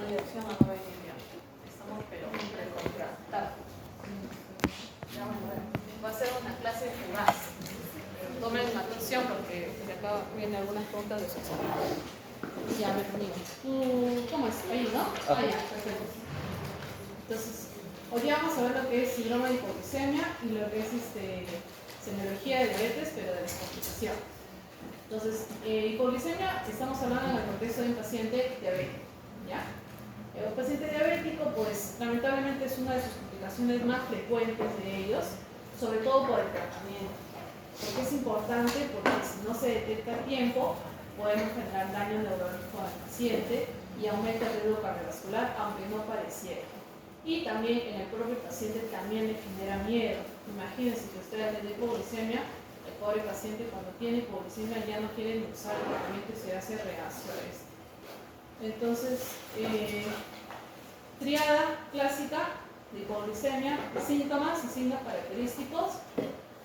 dirección no va a venir bien. Estamos pero recontratados. Va a ser una clase fugaz. Tomen atención porque de acá vienen algunas preguntas de su examen. Ya, me conmigo. ¿Cómo es? Ahí, ¿no? Ah, ya, perfecto. Entonces, hoy día vamos a ver lo que es síndrome de hipoglucemia y lo que es semiología de diabetes, pero de descompensación. Entonces, hipoglucemia, estamos hablando en el contexto de un paciente diabético, ¿ya? El paciente diabético, pues, lamentablemente es una de sus complicaciones más frecuentes de ellos, sobre todo por el tratamiento. Porque es importante, porque si no se detecta a tiempo, podemos generar daño neurológico al paciente y aumenta el riesgo cardiovascular, aunque no pareciera. Y también en el propio paciente también le genera miedo. Imagínense que usted tiene hipoglucemia, el pobre paciente cuando tiene hipoglucemia ya no quiere usar el tratamiento y se hace reacio a esto. Entonces, triada clásica de hipoglucemia, síntomas y signos característicos.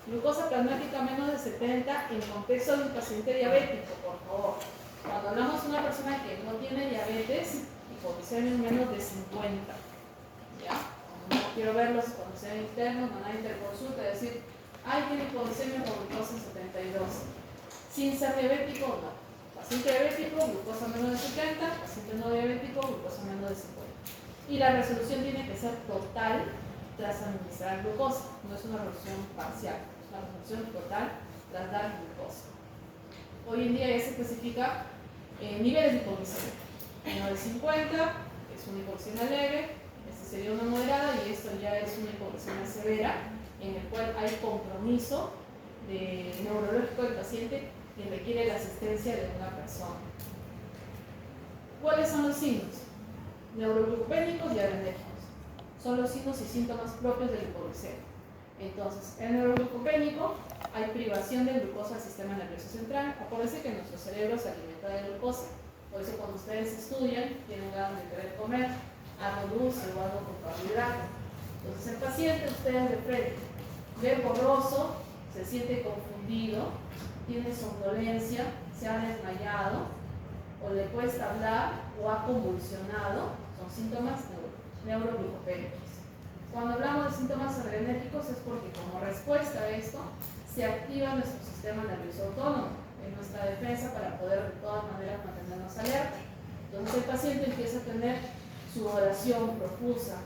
Glucosa plasmática menos de 70 en contexto de un paciente diabético, por favor. Cuando hablamos de una persona que no tiene diabetes, hipoglucemia es menos de 50. ¿Ya? No quiero verlos cuando sean internos, no hay interconsulta, decir, ay, tiene hipoglucemia con glucosa 72. Sin ser diabético, no. Paciente diabético, glucosa menos de 70, paciente no diabético, glucosa menos de 50. Y la resolución tiene que ser total tras administrar glucosa, no es una resolución parcial, es una resolución total tras dar glucosa. Hoy en día ya se especifica niveles de hipoglucemia. Menos de 50 es una hipoglucemia leve, sería una moderada y esto ya es una hipoglucemia severa, en el cual hay compromiso neurológico del paciente que requiere la asistencia de una persona. ¿Cuáles son los signos? Neuroglucopénicos y adrenérgicos. Son los signos y síntomas propios de la hipoglucemia. Entonces, en el neuroglucopénico hay privación de glucosa al sistema nervioso central. Acuérdense que nuestro cerebro se alimenta de glucosa. Por eso cuando ustedes estudian, tienen ganas de querer comer algo dulce o algo con carbohidrato. Entonces el paciente, ustedes de frente, ve borroso, se siente confundido, tiene somnolencia, se ha desmayado, o le cuesta hablar o ha convulsionado, son síntomas neuroglucopénicos. Cuando hablamos de síntomas adrenérgicos es porque como respuesta a esto se activa nuestro sistema nervioso autónomo en nuestra defensa para poder de todas maneras mantenernos alerta. Entonces el paciente empieza a tener sudoración profusa,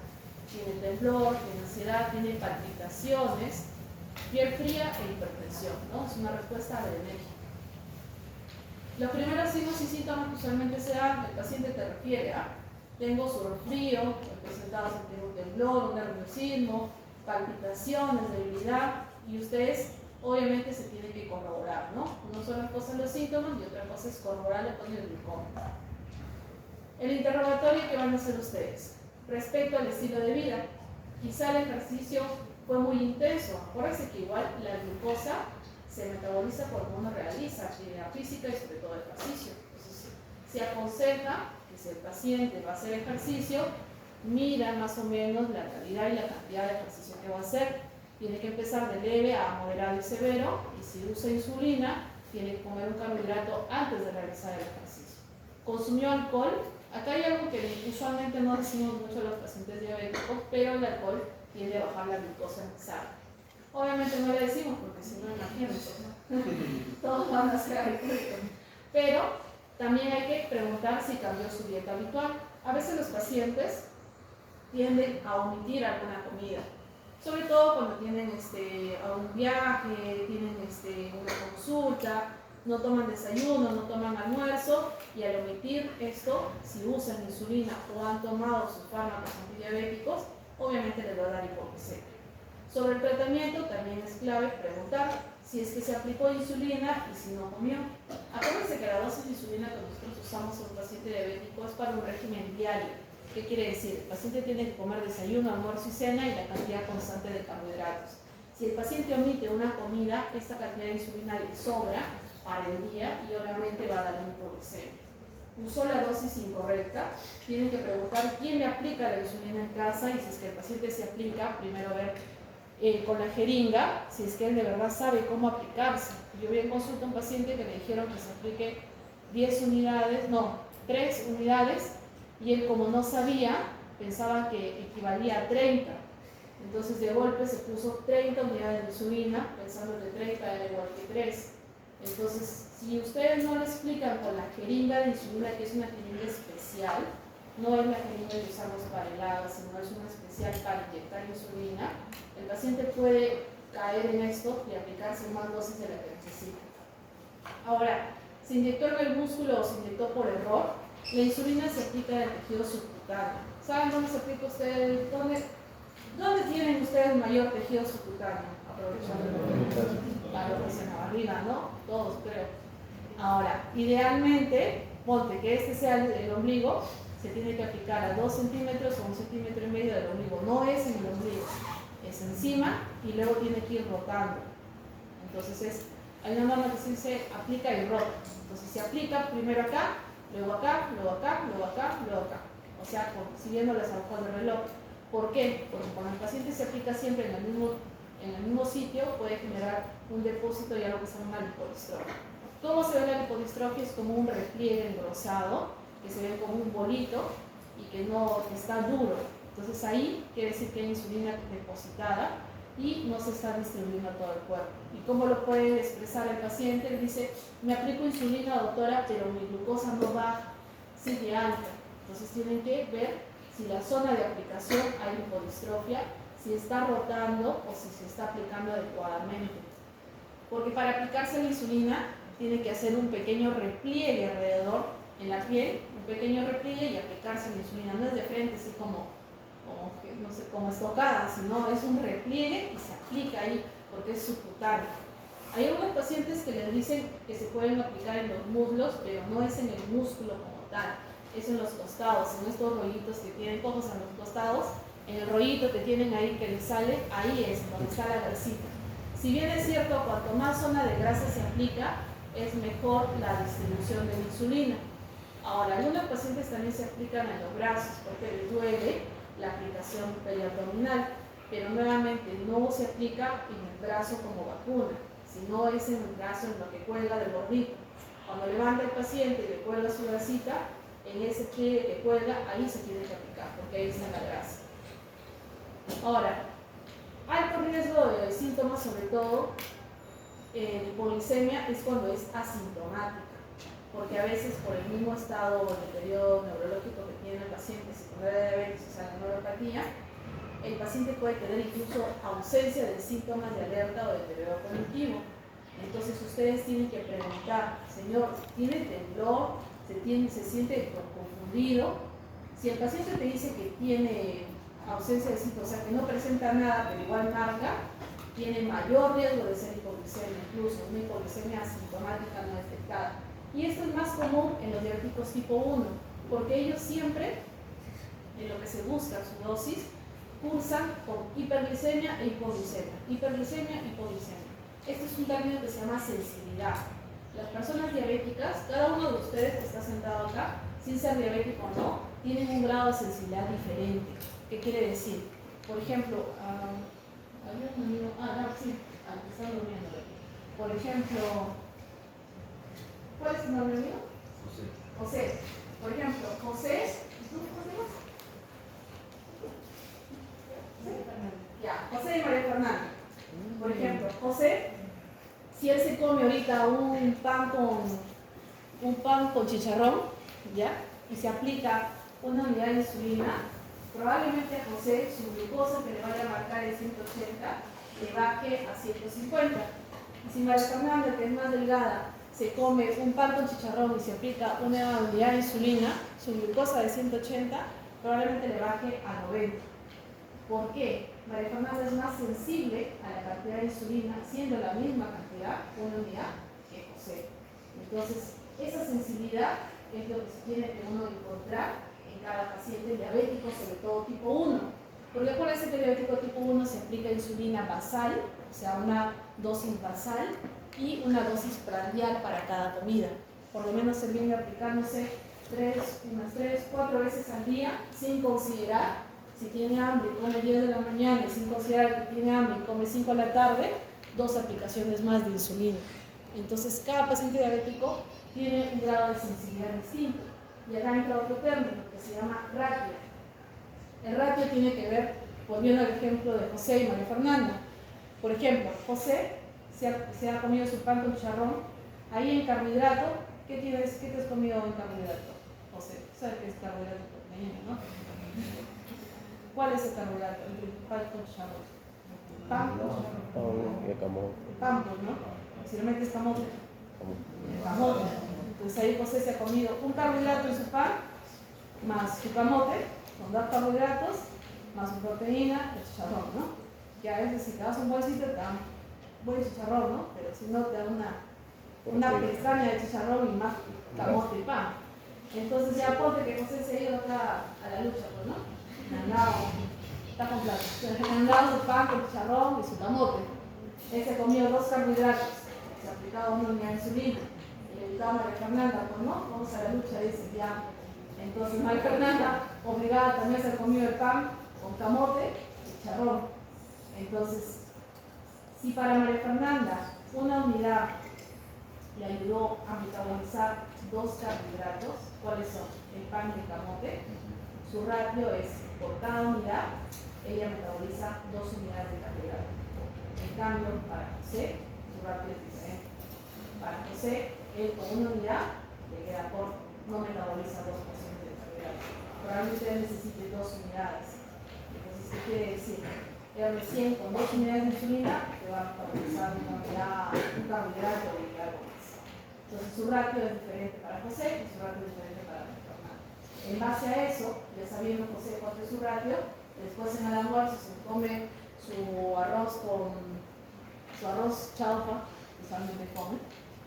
tiene temblor, tiene ansiedad, tiene palpitaciones, piel fría e hipertensión, ¿no? Es una respuesta adrenérgica. Los primeros signos y síntomas que usualmente se dan, el paciente te refiere a tengo sudor frío, presentado tengo temblor, un nerviosismo, palpitaciones, debilidad, y ustedes obviamente se tienen que corroborar, ¿no? Una sola cosa son los síntomas y otra cosa es corroborarlo con el glucómetro. El interrogatorio que van a hacer ustedes respecto al estilo de vida. Quizá el ejercicio fue muy intenso. Acuérdense que igual la glucosa se metaboliza cuando uno realiza actividad física y sobre todo ejercicio. Entonces, se aconseja que si el paciente va a hacer ejercicio, mira más o menos la calidad y la cantidad de ejercicio que va a hacer. Tiene que empezar de leve a moderado y severo, y si usa insulina, tiene que comer un carbohidrato antes de realizar el ejercicio. ¿Consumió alcohol? Acá hay algo que usualmente no decimos mucho a los pacientes diabéticos, pero el alcohol tiende a bajar la glucosa en sangre. Obviamente no le decimos porque si no, imagínense, ¿no? Todos van a ser alcohólicos. Pero también hay que preguntar si cambió su dieta habitual. A veces los pacientes tienden a omitir alguna comida, sobre todo cuando tienen un viaje, tienen una consulta, no toman desayuno, no toman almuerzo, y al omitir esto, si usan insulina o han tomado sus fármacos antidiabéticos, obviamente les va a dar hipoglucemia. Sobre el tratamiento también es clave preguntar si es que se aplicó insulina y si no comió. Acuérdense que la dosis de insulina que nosotros usamos en un paciente diabético es para un régimen diario. ¿Qué quiere decir? El paciente tiene que comer desayuno, almuerzo y cena y la cantidad constante de carbohidratos. Si el paciente omite una comida, esta cantidad de insulina le sobra para el día y obviamente va a dar un hipoglucemia. Usó la dosis incorrecta, tienen que preguntar quién le aplica la insulina en casa, y si es que el paciente se aplica, primero ver con la jeringa, si es que él de verdad sabe cómo aplicarse. Yo vi en consulta a un paciente que le dijeron que se aplique 10 unidades, no, 3 unidades y él, como no sabía, pensaba que equivalía a 30. Entonces de golpe se puso 30 unidades de insulina, pensando que 30 era igual que 3. Entonces, si ustedes no le explican con la jeringa de insulina, que es una jeringa especial, no es la jeringa que usamos para heladas, sino es una especial para inyectar insulina, el paciente puede caer en esto y aplicarse más dosis de la que necesita. Ahora, se inyectó en el músculo o se inyectó por error, la insulina se aplica en el tejido subcutáneo. ¿Saben dónde se aplica ustedes? ¿Dónde tienen ustedes mayor tejido subcutáneo? Aprovechando la que se en la barriga, ¿no? Todos creo. Ahora, idealmente, ponte que este sea el ombligo, se tiene que aplicar a 2 centímetros o 1,5 centímetros del ombligo. No es en el ombligo, es encima y luego tiene que ir rotando. Entonces hay una norma que se dice aplica y rota. Entonces se aplica primero acá, luego acá, luego acá, luego acá, luego acá. O sea, siguiendo las agujas del reloj. ¿Por qué? Porque cuando el paciente se aplica siempre en el mismo sitio, puede generar un depósito y algo que se llama lipodistrofia. ¿Cómo se ve la lipodistrofia? Es como un repliegue engrosado, que se ve como un bolito y que no está duro. Entonces ahí quiere decir que hay insulina depositada y no se está distribuyendo a todo el cuerpo. ¿Y cómo lo puede expresar el paciente? Él dice, me aplico insulina, doctora, pero mi glucosa no baja, sigue alta. Entonces tienen que ver si la zona de aplicación hay lipodistrofia, si está rotando o si se está aplicando adecuadamente. Porque para aplicarse la insulina tiene que hacer un pequeño repliegue alrededor en la piel, un pequeño repliegue y aplicarse la insulina. No es de frente, así como no sé, como estocada, sino es un repliegue y se aplica ahí porque es subcutáneo. Hay algunos pacientes que les dicen que se pueden aplicar en los muslos, pero no es en el músculo como tal, es en los costados, en estos rollitos que tienen, pocos en los costados, en el rollito que tienen ahí que les sale, ahí es donde está la grasita. Si bien es cierto, cuanto más zona de grasa se aplica, es mejor la distribución de la insulina. Ahora, algunos pacientes también se aplican en los brazos porque les duele la aplicación periabdominal, pero nuevamente no se aplica en el brazo como vacuna, sino es en el brazo en lo que cuelga del gordito. Cuando levanta el paciente y le cuelga su grasita, en ese pliegue que cuelga, ahí se tiene que aplicar, porque ahí está la grasa. Ahora, alto riesgo de síntomas, sobre todo en hipoglicemia, es cuando es asintomática, porque a veces por el mismo estado de deterioro neurológico que tiene el paciente, secundaria de diabetes, o sea, la neuropatía, el paciente puede tener incluso ausencia de síntomas de alerta o de deterioro cognitivo. Entonces ustedes tienen que preguntar, señor, ¿tiene temblor? ¿Se siente confundido? Si el paciente te dice que tiene ausencia de síntomas, o sea, que no presenta nada, pero igual marca, tiene mayor riesgo de ser hipoglicemia, incluso una hipoglicemia asintomática no detectada. Y esto es más común en los diabéticos tipo 1, porque ellos siempre, en lo que se busca su dosis, cursan con hiperglicemia e hipoglicemia. Hiperglicemia e hipoglicemia. Este es un término que se llama sensibilidad. Las personas diabéticas, cada uno de ustedes que está sentado acá, sin ser diabético o no, tienen un grado de sensibilidad diferente. ¿Qué quiere decir? Por ejemplo, había un amigo, está durmiendo. Por ejemplo, ¿cuál es tu nombre mío? José. Por ejemplo, José, ¿tú cómo te llamas? Ya, José y María Fernanda. Por ejemplo, José, si él se come ahorita un pan con chicharrón, ¿ya? Y se aplica una unidad de insulina, probablemente a José su glucosa que le vaya a marcar el 180 le baje a 150. Y si María Fernanda, que es más delgada, se come un pan con chicharrón y se aplica una unidad de insulina, su glucosa de 180 probablemente le baje a 90. ¿Por qué? María Fernanda es más sensible a la cantidad de insulina, siendo la misma cantidad, una unidad, que José. Entonces, esa sensibilidad es lo que se tiene que uno encontrar en cada paciente diabético, sobre todo tipo 1. Porque acuérdense que el diabético tipo 1 se aplica insulina basal, o sea, una dosis basal y una dosis prandial para cada comida. Por lo menos se viene aplicándose unas 3-4 veces al día, sin considerar si tiene hambre y come 10 de la mañana y sin considerar que tiene hambre y come 5 de la tarde, 2 aplicaciones más de insulina. Entonces, cada paciente diabético tiene un grado de sensibilidad distinto. Y acá entra otro término que se llama ratio. El ratio tiene que ver, volviendo al ejemplo de José y María Fernanda. Por ejemplo, José se ha comido su pan con chicharrón. Ahí en carbohidrato, ¿qué te has comido en carbohidrato? José, ¿sabes qué es carbohidrato? Proteína, ¿no? ¿Cuál es el carbohidrato? El pan con chicharrón. Pan con chicharrón. Pan, pues, ¿no? Si lo metes camote. El camote. Entonces ahí José se ha comido un carbohidrato en su pan, más su camote, con 2 carbohidratos, más su proteína, el chicharrón, ¿no? Que a veces si te das un buen sitio te dan buen chicharrón, ¿no? Pero si no te da una pestaña de chicharrón y más camote y pan. Entonces ya ponte que José se ha ido acá a la lucha, pues, ¿no? Está con plata. Le han dado su pan con chicharrón y su camote. Él se ha comido 2 carbohidratos, se ha aplicado una unidad de insulina. Y le gritaba a María Fernanda, pues no, vamos a la lucha, dice ya. Entonces María Fernanda, obligada también a haber comido el pan con camote y chicharrón. Entonces, si para María Fernanda una unidad le ayudó a metabolizar 2 carbohidratos, ¿cuáles son? El pan y el camote. Su ratio es, por cada unidad, ella metaboliza 2 unidades de carbohidratos. En cambio, para José, su ratio es diferente. Para José, él con una unidad le queda corto, no metaboliza 2% de carbohidratos. Probablemente él necesite 2 unidades. Entonces, ¿qué quiere decir? Él recién con 2 unidades de insulina te va a metabolizar una unidad, un carbohidrato y algo más. Entonces, su ratio es diferente para José y su ratio es diferente para María Fernanda. En base a eso, ya sabiendo José cuánto es su ratio, después en el almuerzo se come su arroz chaufa, usualmente come,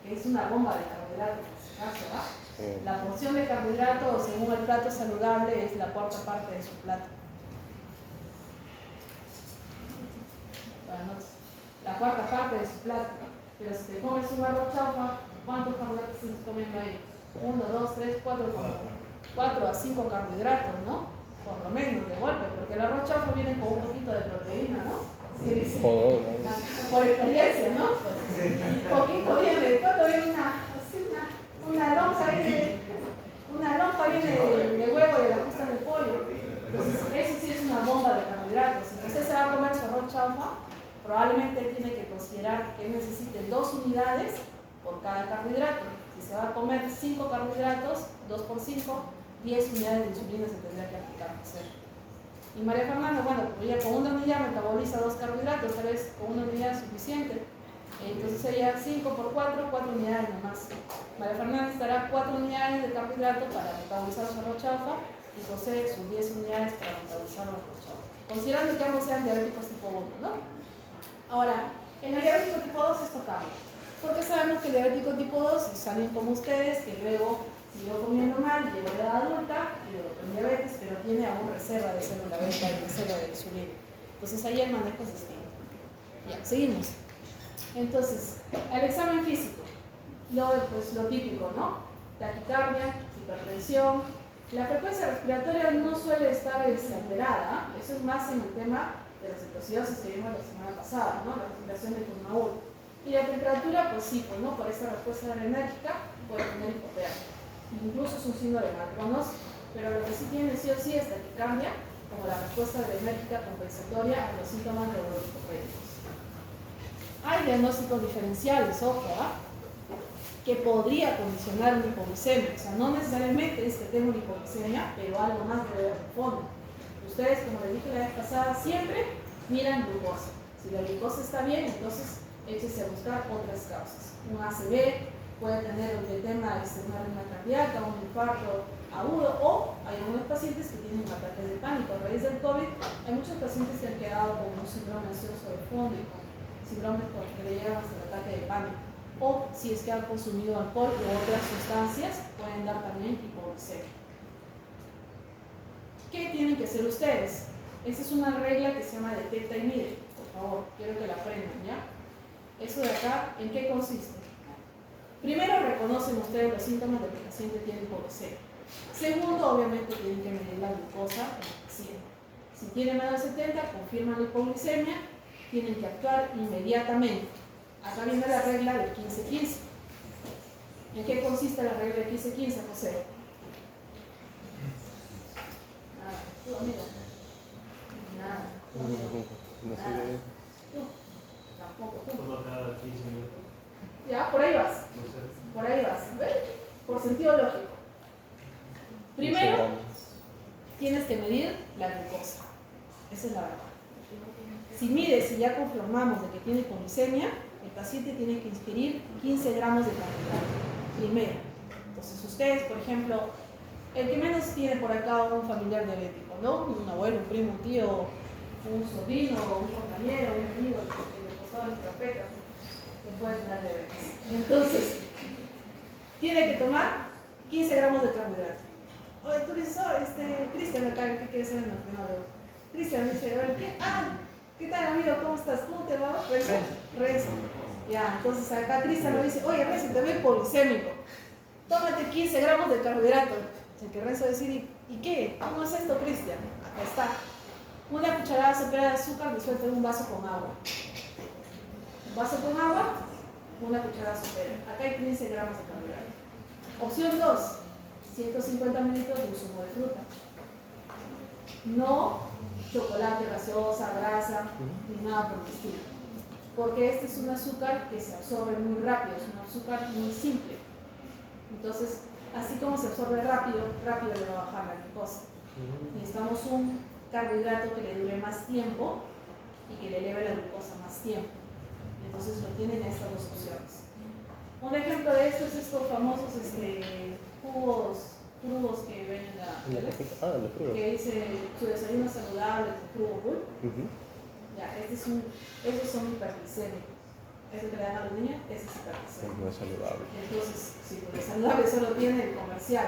que es una bomba de carbohidratos en este caso, ¿va? La porción de carbohidratos según el plato saludable es la 4ª parte de su plato. La 4ª parte de su plato. Pero si te comes un arroz chaufa, ¿cuántos carbohidratos estás comiendo ahí? 1, 2, 3, 4 a 5 carbohidratos, ¿no? Por lo menos de golpe, porque el arroz chaufa viene con un poquito de proteína, ¿no? Sí, por experiencia, ¿no? Poquito viene, todo viene una lonja viene de huevo y de la justa del pollo. Entonces, eso sí es una bomba de carbohidratos. Si usted se va a comer su arroz chaufa, probablemente tiene que considerar que necesite 2 unidades por cada carbohidrato. Si se va a comer 5 carbohidratos, 2 por 5, 10 unidades de insulina se tendría que aplicar. Y María Fernanda, bueno, ella con una unidad metaboliza 2 carbohidratos, tal vez con una unidad es suficiente. Entonces ella 5 por 4, 4 unidades nomás. María Fernanda necesitará 4 unidades de carbohidrato para metabolizar su arroz chaufa y José sus 10 unidades para metabolizar su arroz chaufa. Considerando que ambos sean diabéticos tipo 1, ¿no? Ahora, en el diabético tipo 2 esto cambia. Porque sabemos que el diabético tipo 2 es alguien como ustedes que luego siguió comiendo mal, llegó a la edad adulta y luego con diabetes, pero tiene aún reserva de célula beta y reserva de insulina. Entonces ahí el manejo es distinto. Ya, seguimos. Entonces, el examen físico, pues lo típico, ¿no? Taquicardia, hipertensión. La frecuencia respiratoria no suele estar alterada, eso es más en el tema de la cetoacidosis que vimos la semana pasada, ¿no? La respiración de turno 1. Y la temperatura, pues sí, pues no, por esa respuesta adrenérgica puede tener hipotermia. Incluso es un signo de Marconos, pero lo que sí tiene sí o sí es taquicardia, como la respuesta adrenérgica compensatoria a los síntomas neurológicos. Hay diagnósticos diferenciales, ojo, que podría condicionar una hipoglucemia. O sea, no necesariamente es que tenga una hipoglucemia, pero algo más debe haber de fondo. Ustedes, como les dije la vez pasada, siempre miran glucosa. Si la glucosa está bien, entonces échese a buscar otras causas. Un ACV puede tener el tema de una arritmia cardíaca, un infarto agudo, o hay algunos pacientes que tienen ataques de pánico. A raíz del COVID, hay muchos pacientes que han quedado con un síndrome ansioso de fondo y con síndromes que le llegan hasta el ataque de pánico. O si es que han consumido alcohol u otras sustancias, pueden dar también hipoglucemia. ¿Qué tienen que hacer ustedes? Esa es una regla que se llama detecta y mide. Por favor, quiero que la aprendan, ¿ya? Eso de acá, ¿en qué consiste? Primero, reconocen ustedes los síntomas de que el paciente tiene hipoglucemia. Segundo, obviamente tienen que medir la glucosa del paciente. Si tiene menos de 70, confirman la hipoglucemia, tienen que actuar inmediatamente. Acá viene la regla del 15-15. ¿En qué consiste la regla del 15-15, José? Primero, tienes que medir la glucosa. Esa es la verdad. Si mides y ya confirmamos de que tiene hipoglicemia, el paciente tiene que ingerir 15 gramos de carbohidrato. Primero. Entonces ustedes, por ejemplo, el que menos tiene por acá un familiar diabético, ¿no? Un abuelo, un primo, un tío, un sobrino, un compañero, un amigo, que le costaba el terapeuta, que puede tener diabetes. Entonces, tiene que tomar 15 gramos de carbohidrato. Oye, tú dices, Cristian, acá, ¿qué quieres ser en el primero? Cristian dice, ¿qué? ¿Qué tal, amigo? ¿Cómo estás? ¿Cómo te va? Renzo. Ya, entonces acá Cristian le dice, oye, Renzo, te veo hipoglicémico. Tómate 15 gramos de carbohidrato. El que Renzo decide, ¿y qué? ¿Cómo es esto, Cristian? Acá está. Una cucharada sopera de azúcar disuelta en un vaso con agua. Un vaso con agua, una cucharada sopera. Acá hay 15 gramos de carbohidrato. Opción 2, 150 mililitros de zumo de fruta. No chocolate, gaseosa, grasa, ni nada por el estilo. Porque este es un azúcar que se absorbe muy rápido, es un azúcar muy simple. Entonces, así como se absorbe rápido le va a bajar la glucosa. Necesitamos un carbohidrato que le dure más tiempo y que le eleve la glucosa más tiempo. Entonces lo tienen estas dos opciones. Un ejemplo de esto es estos famosos jugos crudos que ven en la que dice su desayuno saludable, su crudo bull. Ya, esos son hiperglicémicos. Ese que le dan a los niños, ese es hiperglicémico. No es saludable. Entonces, sí, porque saludable solo tiene el comercial,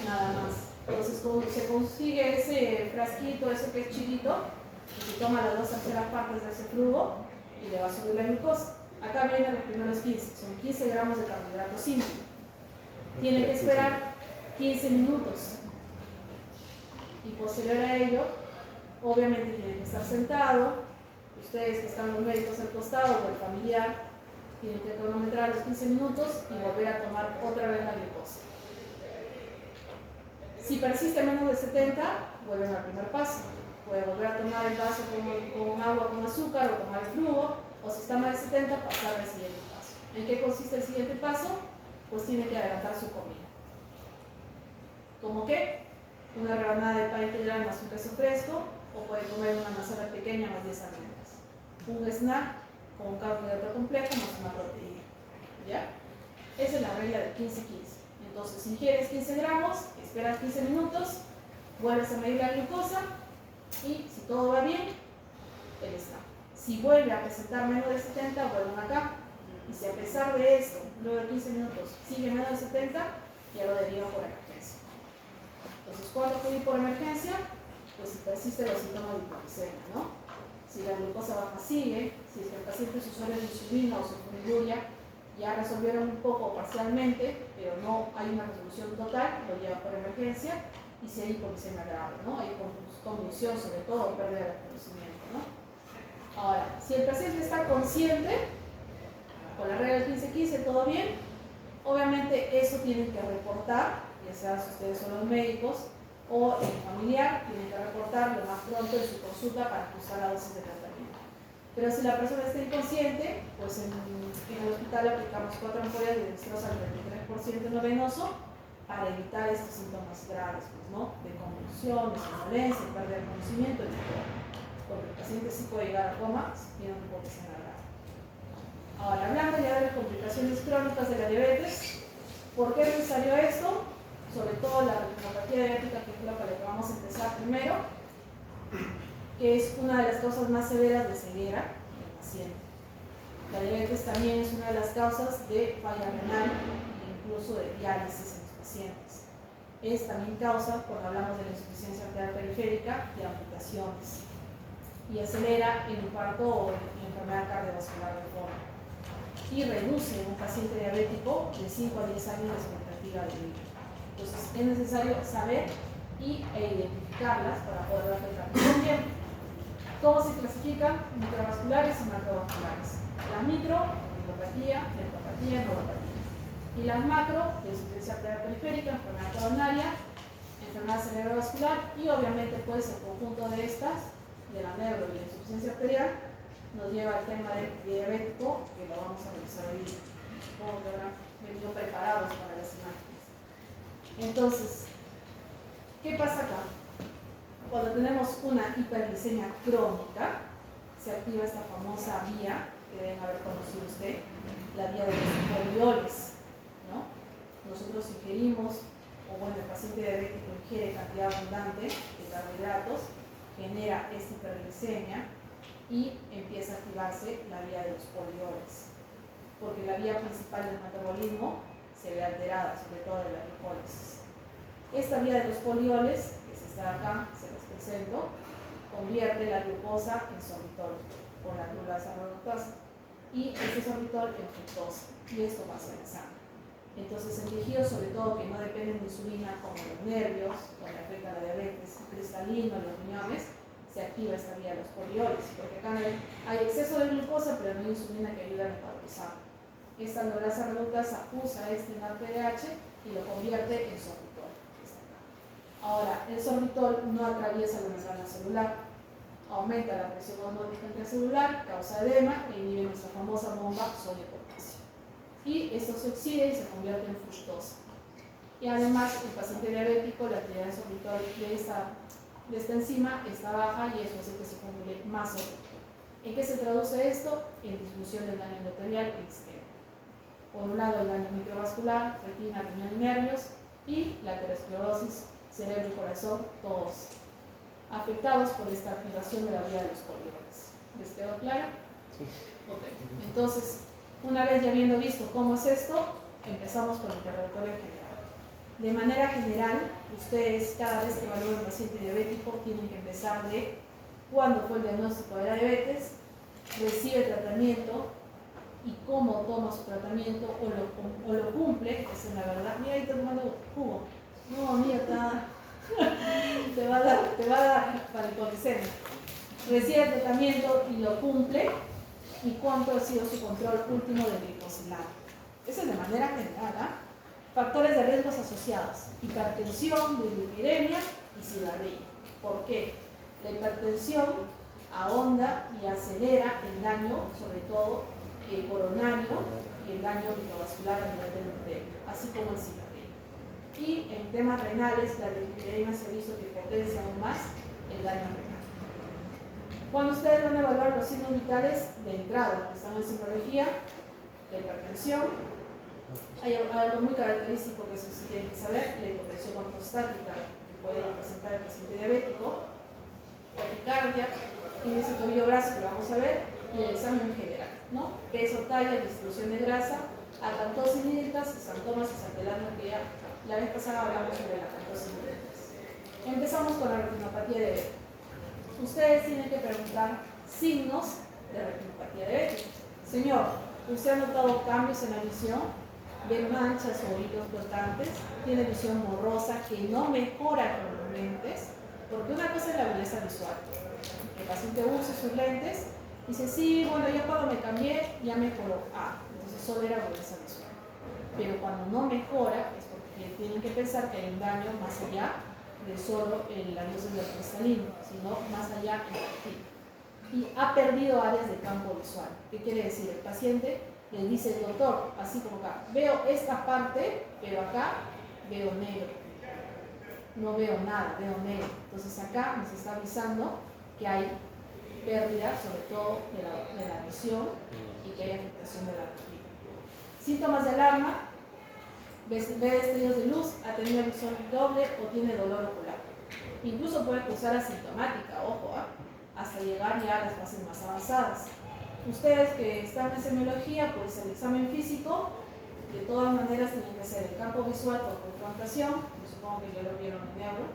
nada más. Entonces, se consigue ese frasquito, ese que es chiquito, y se toma las 2/3 partes de ese flujo y le va a subir la glucosa. Acá vienen los primeros 15, son 15 gramos de carbohidrato simple. Tiene que esperar 15 minutos. Y posterior a ello, obviamente tiene que estar sentado. Ustedes que están los médicos al costado o el familiar, tienen que cronometrar los 15 minutos y volver a tomar otra vez la glucosa. Si persiste menos de 70, vuelven al primer paso. Puede volver a tomar el vaso con agua con azúcar o tomar el flujo, o si está más de 70, pasar al siguiente paso. ¿En qué consiste el siguiente paso? Pues tiene que adelantar su comida. ¿Cómo qué? Una rebanada de pan integral más un queso fresco, o puede comer una manzana pequeña más 10 almendras. Un snack con un carbohidrato complejo más una proteína. ¿Ya? Esa es la regla de 15-15. Entonces, si ingieres 15 gramos, esperas 15 minutos, vuelves a medir la glucosa y si todo va bien, el snack. Si vuelve a presentar menos de 70, vuelven acá. Y si a pesar de esto, luego de 15 minutos, sigue menos de 70, ya lo deriva por emergencia. Entonces, ¿cuándo acudir por emergencia? Pues si persisten los síntomas de hipoglicemia, ¿no? Si la glucosa baja sigue, si el paciente es usuario de insulina o sulfoniluria, ya resolvieron un poco parcialmente, pero no hay una resolución total, lo lleva por emergencia, y si hay hipoglicemia grave, ¿no? Hay convulsión, sobre todo, pérdida de conocimiento, ¿no? Ahora, si el paciente está consciente, con la regla del 15-15, todo bien, obviamente eso tienen que reportar, ya sea si ustedes son los médicos, o el familiar tiene que reportar lo más pronto en su consulta para ajustar la dosis de tratamiento. Pero si la persona está inconsciente, pues en el hospital aplicamos 4 ampollas de dextrosa al 23% no venoso para evitar estos síntomas graves, pues, ¿no? De convulsión, de somnolencia, pérdida de conocimiento, etc. Porque el paciente sí puede llegar a coma si tiene un hipoglicemia grave. Ahora, hablando ya de las complicaciones crónicas de la diabetes, ¿por qué es necesario esto? Sobre todo la retinopatía diabética, que es la para la que vamos a empezar primero, que es una de las causas más severas de ceguera del paciente. La diabetes también es una de las causas de falla renal e incluso de diálisis en los pacientes. Es también causa, cuando hablamos de la insuficiencia arterial periférica, de amputaciones. Y acelera el infarto o la enfermedad cardiovascular de forma. Y reduce en un paciente diabético de 5 a 10 años de expectativa de vida. Entonces es necesario saber e identificarlas para poder darle tratamiento bien. ¿Cómo se clasifican? Microvasculares y macrovasculares. La micro, neuropatía, neuropatía. Y las macro, de insuficiencia arterial periférica, enfermedad coronaria, enfermedad cerebrovascular y obviamente pues el conjunto de estas, de la neuro y la insuficiencia arterial, nos lleva al tema del diabético, que lo vamos a revisar hoy. Supongo que habrán venido preparados para las imágenes. Entonces, ¿Qué pasa acá? Cuando tenemos una hiperglicemia crónica, se activa esta famosa vía, que deben haber conocido usted, la vía de los polioles, ¿no? Nosotros ingerimos, o bueno, el paciente diabético ingiere cantidad abundante de carbohidratos, genera esta hiperglicemia y empieza a activarse la vía de los polioles, porque la vía principal del metabolismo se ve alterada, sobre todo de la glucólisis. Esta vía de los polioles, que se está acá, se los presento, convierte la glucosa en sorbitol con la glulasa reductasa y este sorbitol en fructosa, y esto pasa en la sangre. Entonces, en tejidos, sobre todo que no dependen de insulina, como los nervios, donde afecta la diabetes, el cristalino, los riñones, se activa esta vía de los polioles, porque acá hay exceso de glucosa, pero no hay insulina que ayude a metabolizar. Esta glulasa reductasa usa este NADPH y lo convierte en sorbitol. Ahora, el sorbitol no atraviesa la membrana celular, aumenta la presión osmótica intracelular, causa edema e inhibe nuestra famosa bomba sodio-potasio. Y esto se oxida y se convierte en fructosa. Y además, el paciente diabético, la actividad de sorbitol de esta enzima está baja y eso hace que se acumule más sorbitol. ¿En qué se traduce esto? En disminución del daño endotelial externo. Por un lado, el daño microvascular, retina, riñón y nervios, y la aterosclerosis, cerebro y corazón, todos afectados por esta activación de la vía de los polioles. ¿Les quedó claro? Sí. Ok. Entonces, una vez ya habiendo visto cómo es esto, empezamos con el interrogatorio general. De manera general, ustedes cada vez que evalúan a un paciente diabético tienen que empezar de cuándo fue el diagnóstico de la diabetes, recibe tratamiento y cómo toma su tratamiento o lo cumple, esa es la verdad. Mira, ahí está tomando jugo. No, mira, te va a dar para el coleceno. Recibe el tratamiento y lo cumple, y cuánto ha sido su control último de glicosilato. Eso es de manera general, ¿eh? Factores de riesgos asociados: hipertensión, dislipidemia y cigarrillo. ¿Por qué? La hipertensión ahonda y acelera el daño, sobre todo el coronario y el daño microvascular a nivel del endotelio, así como el cigarrillo. Y en temas renales, la dislipidemia se ha visto que potencia aún más el daño renal. Cuando ustedes van a evaluar los signos vitales de entrada, que están en semiología, la hipertensión, hay algo muy característico que se tiene que saber: la hipotensión ortostática que puede presentar el paciente diabético, taquicardia, índice tobillo-brazo que lo vamos a ver, y el examen general, ¿no? Peso, talla, distribución de grasa, acantosis nídritas, xantomas y santelano, que ya la vez pasada hablamos sobre la acantosis nídritas. Empezamos con la retinopatía diabética. Ustedes tienen que preguntar signos de retinopatía diabética. Señor, ¿usted ha notado cambios en la visión? ¿Ve manchas o hilos flotantes? ¿Tiene visión borrosa que no mejora con los lentes? Porque una cosa es la belleza visual. El paciente usa sus lentes y dice: sí, bueno, yo cuando me cambié ya mejoró. Entonces solo era belleza visual. Pero cuando no mejora es porque tienen que pensar que hay un daño más allá de solo la dosis del cristalino, sino más allá en la retina. Y ha perdido áreas de campo visual. ¿Qué quiere decir? El paciente le dice: doctor, así como acá, veo esta parte, pero acá veo negro. No veo nada, veo negro. Entonces acá nos está avisando que hay pérdida, sobre todo de la visión, y que hay afectación de la retina. Síntomas de alarma: ve destellos de luz, ha tenido visión doble o tiene dolor ocular. Incluso puede causar asintomática, ojo, hasta llegar ya a las fases más avanzadas. Ustedes que están en semiología, pues el examen físico, de todas maneras, tienen que hacer el campo visual por confrontación, supongo que ya lo vieron en neuro,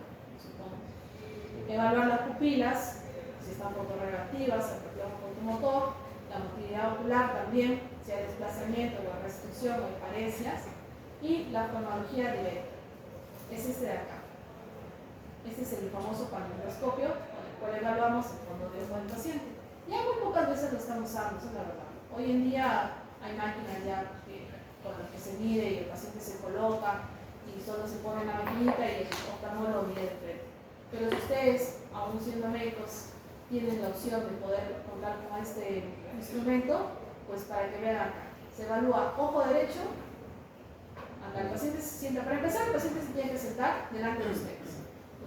supongo. Evaluar las pupilas, si están fotorreactivas, el reflejo fotomotor, la motilidad ocular también, si hay desplazamiento o restricción o diferencias, y la fonología directa. Es este de acá. Este es el famoso panmicroscopio con el cual evaluamos el fondo de ojo del paciente. Ya muy pocas veces lo estamos usando, eso es la verdad. Hoy en día hay máquinas ya con las que se mide y el paciente se coloca y solo se pone en la maquinita y el oftalmólogo mide de frente. Pero si ustedes, aún siendo médicos, tienen la opción de poder contar con este instrumento, pues para que vean acá, se evalúa ojo derecho. Acá el paciente se sienta. Para empezar, el paciente se tiene que sentar delante de ustedes.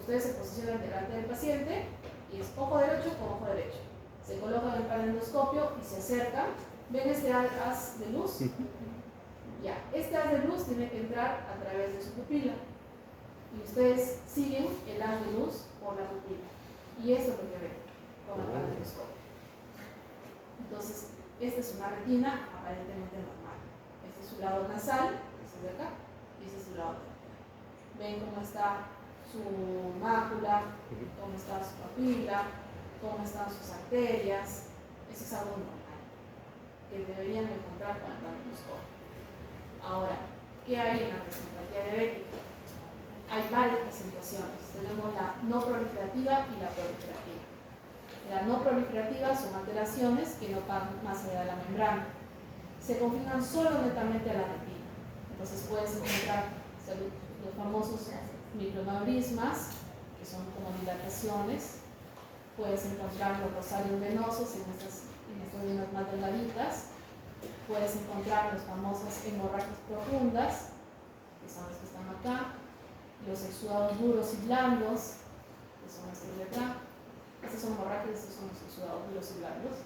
Ustedes se posicionan delante del paciente y es ojo derecho con ojo derecho. Se colocan el panendoscopio y se acercan. ¿Ven este haz de luz? Ya, este haz de luz tiene que entrar a través de su pupila. Y ustedes siguen el haz de luz por la pupila. Y eso es lo que ven con el panendoscopio. Entonces, esta es una retina aparentemente normal. Este es su lado nasal, este de acá, y este es su lado lateral. Ven cómo está su mácula, cómo está su papila, cómo están sus arterias. Eso es algo normal, que deberían encontrar con el panendoscopio. Ahora, ¿qué hay en la retinopatía diabética? Hay varias presentaciones. Tenemos la no proliferativa y la proliferativa. La no proliferativa son alteraciones que no van más allá de la membrana. Se confinan solo netamente a la retina. Entonces puedes encontrar los famosos microneurismas, que son como dilataciones. Puedes encontrar los rosarios venosos en estas venas más delgaditas. Puedes encontrar las famosas hemorragias profundas, que son las que están acá. Los exudados duros y blandos, que son estos de acá. Estos son hemorragias, estos son los exudados duros y blandos.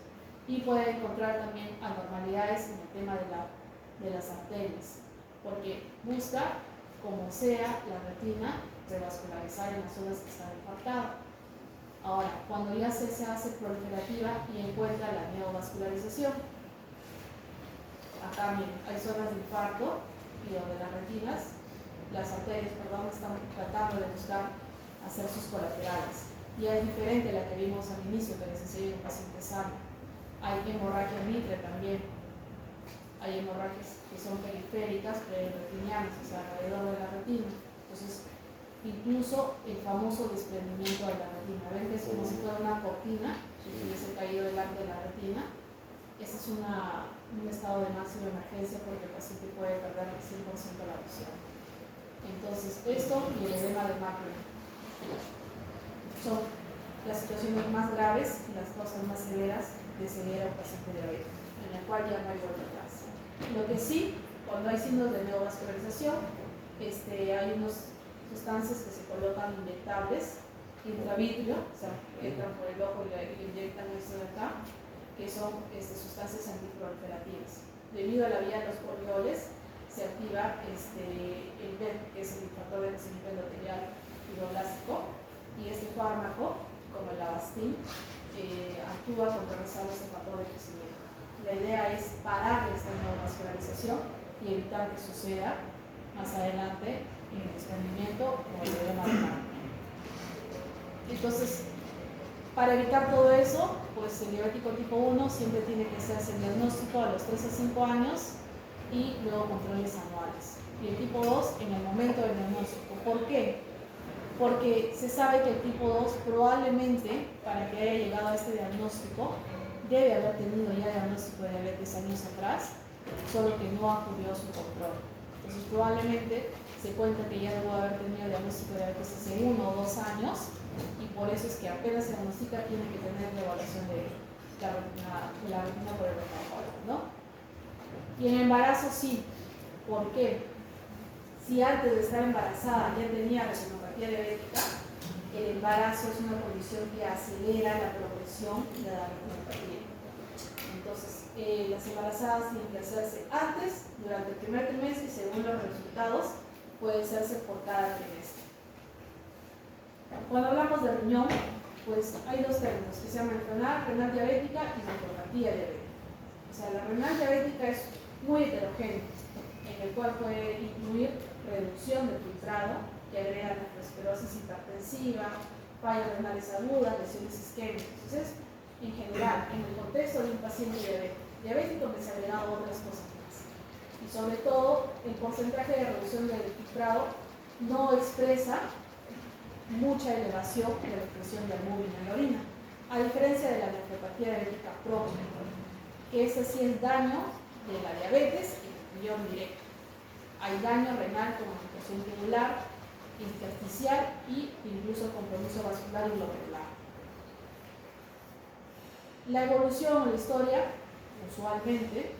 Y puede encontrar también anormalidades en el tema de las arterias, porque busca, como sea, la retina revascularizar en las zonas que están infartadas. Ahora, cuando ya se hace proliferativa y encuentra la neovascularización, acá miren, hay zonas de infarto y donde las arterias, están tratando de buscar hacer sus colaterales. Y es diferente a la que vimos al inicio, que les enseñé en un paciente sano. Hay hemorragia mitre también. Hay hemorragias que son periféricas, periretinianas, o sea, alrededor de la retina. Entonces, incluso el famoso desprendimiento de la retina. Ven que es como si fuera una cortina, si hubiese caído delante de la retina. Ese es un estado de máxima emergencia porque el paciente puede perder el 100% la visión. Entonces, esto y el edema de mácula son las situaciones más graves y las cosas más severas de ceguera un paciente diabético, en la cual ya no hay vuelta atrás. Lo que sí, cuando hay signos de neovascularización, hay unas sustancias que se colocan inyectables intravitrio, o sea, entran por el ojo y le inyectan esto de acá, que son sustancias antiproliferativas. Debido a la vía de los polioles, se activa el BET, que es el factor de crecimiento endotelial fibroblástico, y este fármaco, como el Avastin, actúa contrarrestando este factor de crecimiento. La idea es parar esta neovascularización y evitar que suceda más adelante en el desprendimiento o el edema de mácula. Entonces, para evitar todo eso, pues el diabético tipo 1 siempre tiene que hacerse el diagnóstico a los 3 a 5 años y luego controles anuales. Y el tipo 2 en el momento del diagnóstico. ¿Por qué? Porque se sabe que el tipo 2 probablemente, para que haya llegado a este diagnóstico, debe haber tenido ya diagnóstico de diabetes años atrás, solo que no acudió a su control. Entonces probablemente se cuenta que ya debo haber tenido diagnóstico de diabetes hace 1 o 2 años, y por eso es que apenas se diagnostica tiene que tener la evaluación de la retina por el oftalmólogo, ¿no? Y en el embarazo sí. ¿Por qué? Si antes de estar embarazada ya tenía retinopatía diabética, el embarazo es una condición que acelera la progresión de la retinopatía. Entonces, las embarazadas tienen que hacerse antes, durante el primer trimestre, y según los resultados, puede hacerse por cada trimestre. Cuando hablamos de riñón, pues hay dos términos que se llaman renal diabética y nephropatía diabética. O sea, la renal diabética es muy heterogénea, en el cual puede incluir reducción del filtrado, que agrega nefroesclerosis hipertensiva, fallas renales agudas, lesiones isquémicas. Entonces, en general, en el contexto de un paciente diabético que se ha agregado otras cosas más. Y sobre todo, el porcentaje de reducción del filtrado no expresa mucha elevación de la expresión de albúmina en la orina, a diferencia de la nefropatía diabética propia, que ese sí es daño de la diabetes y del riñón directo. Hay daño renal como afectación tubular, intersticial y incluso compromiso vascular y glomerular. La evolución o la historia, usualmente,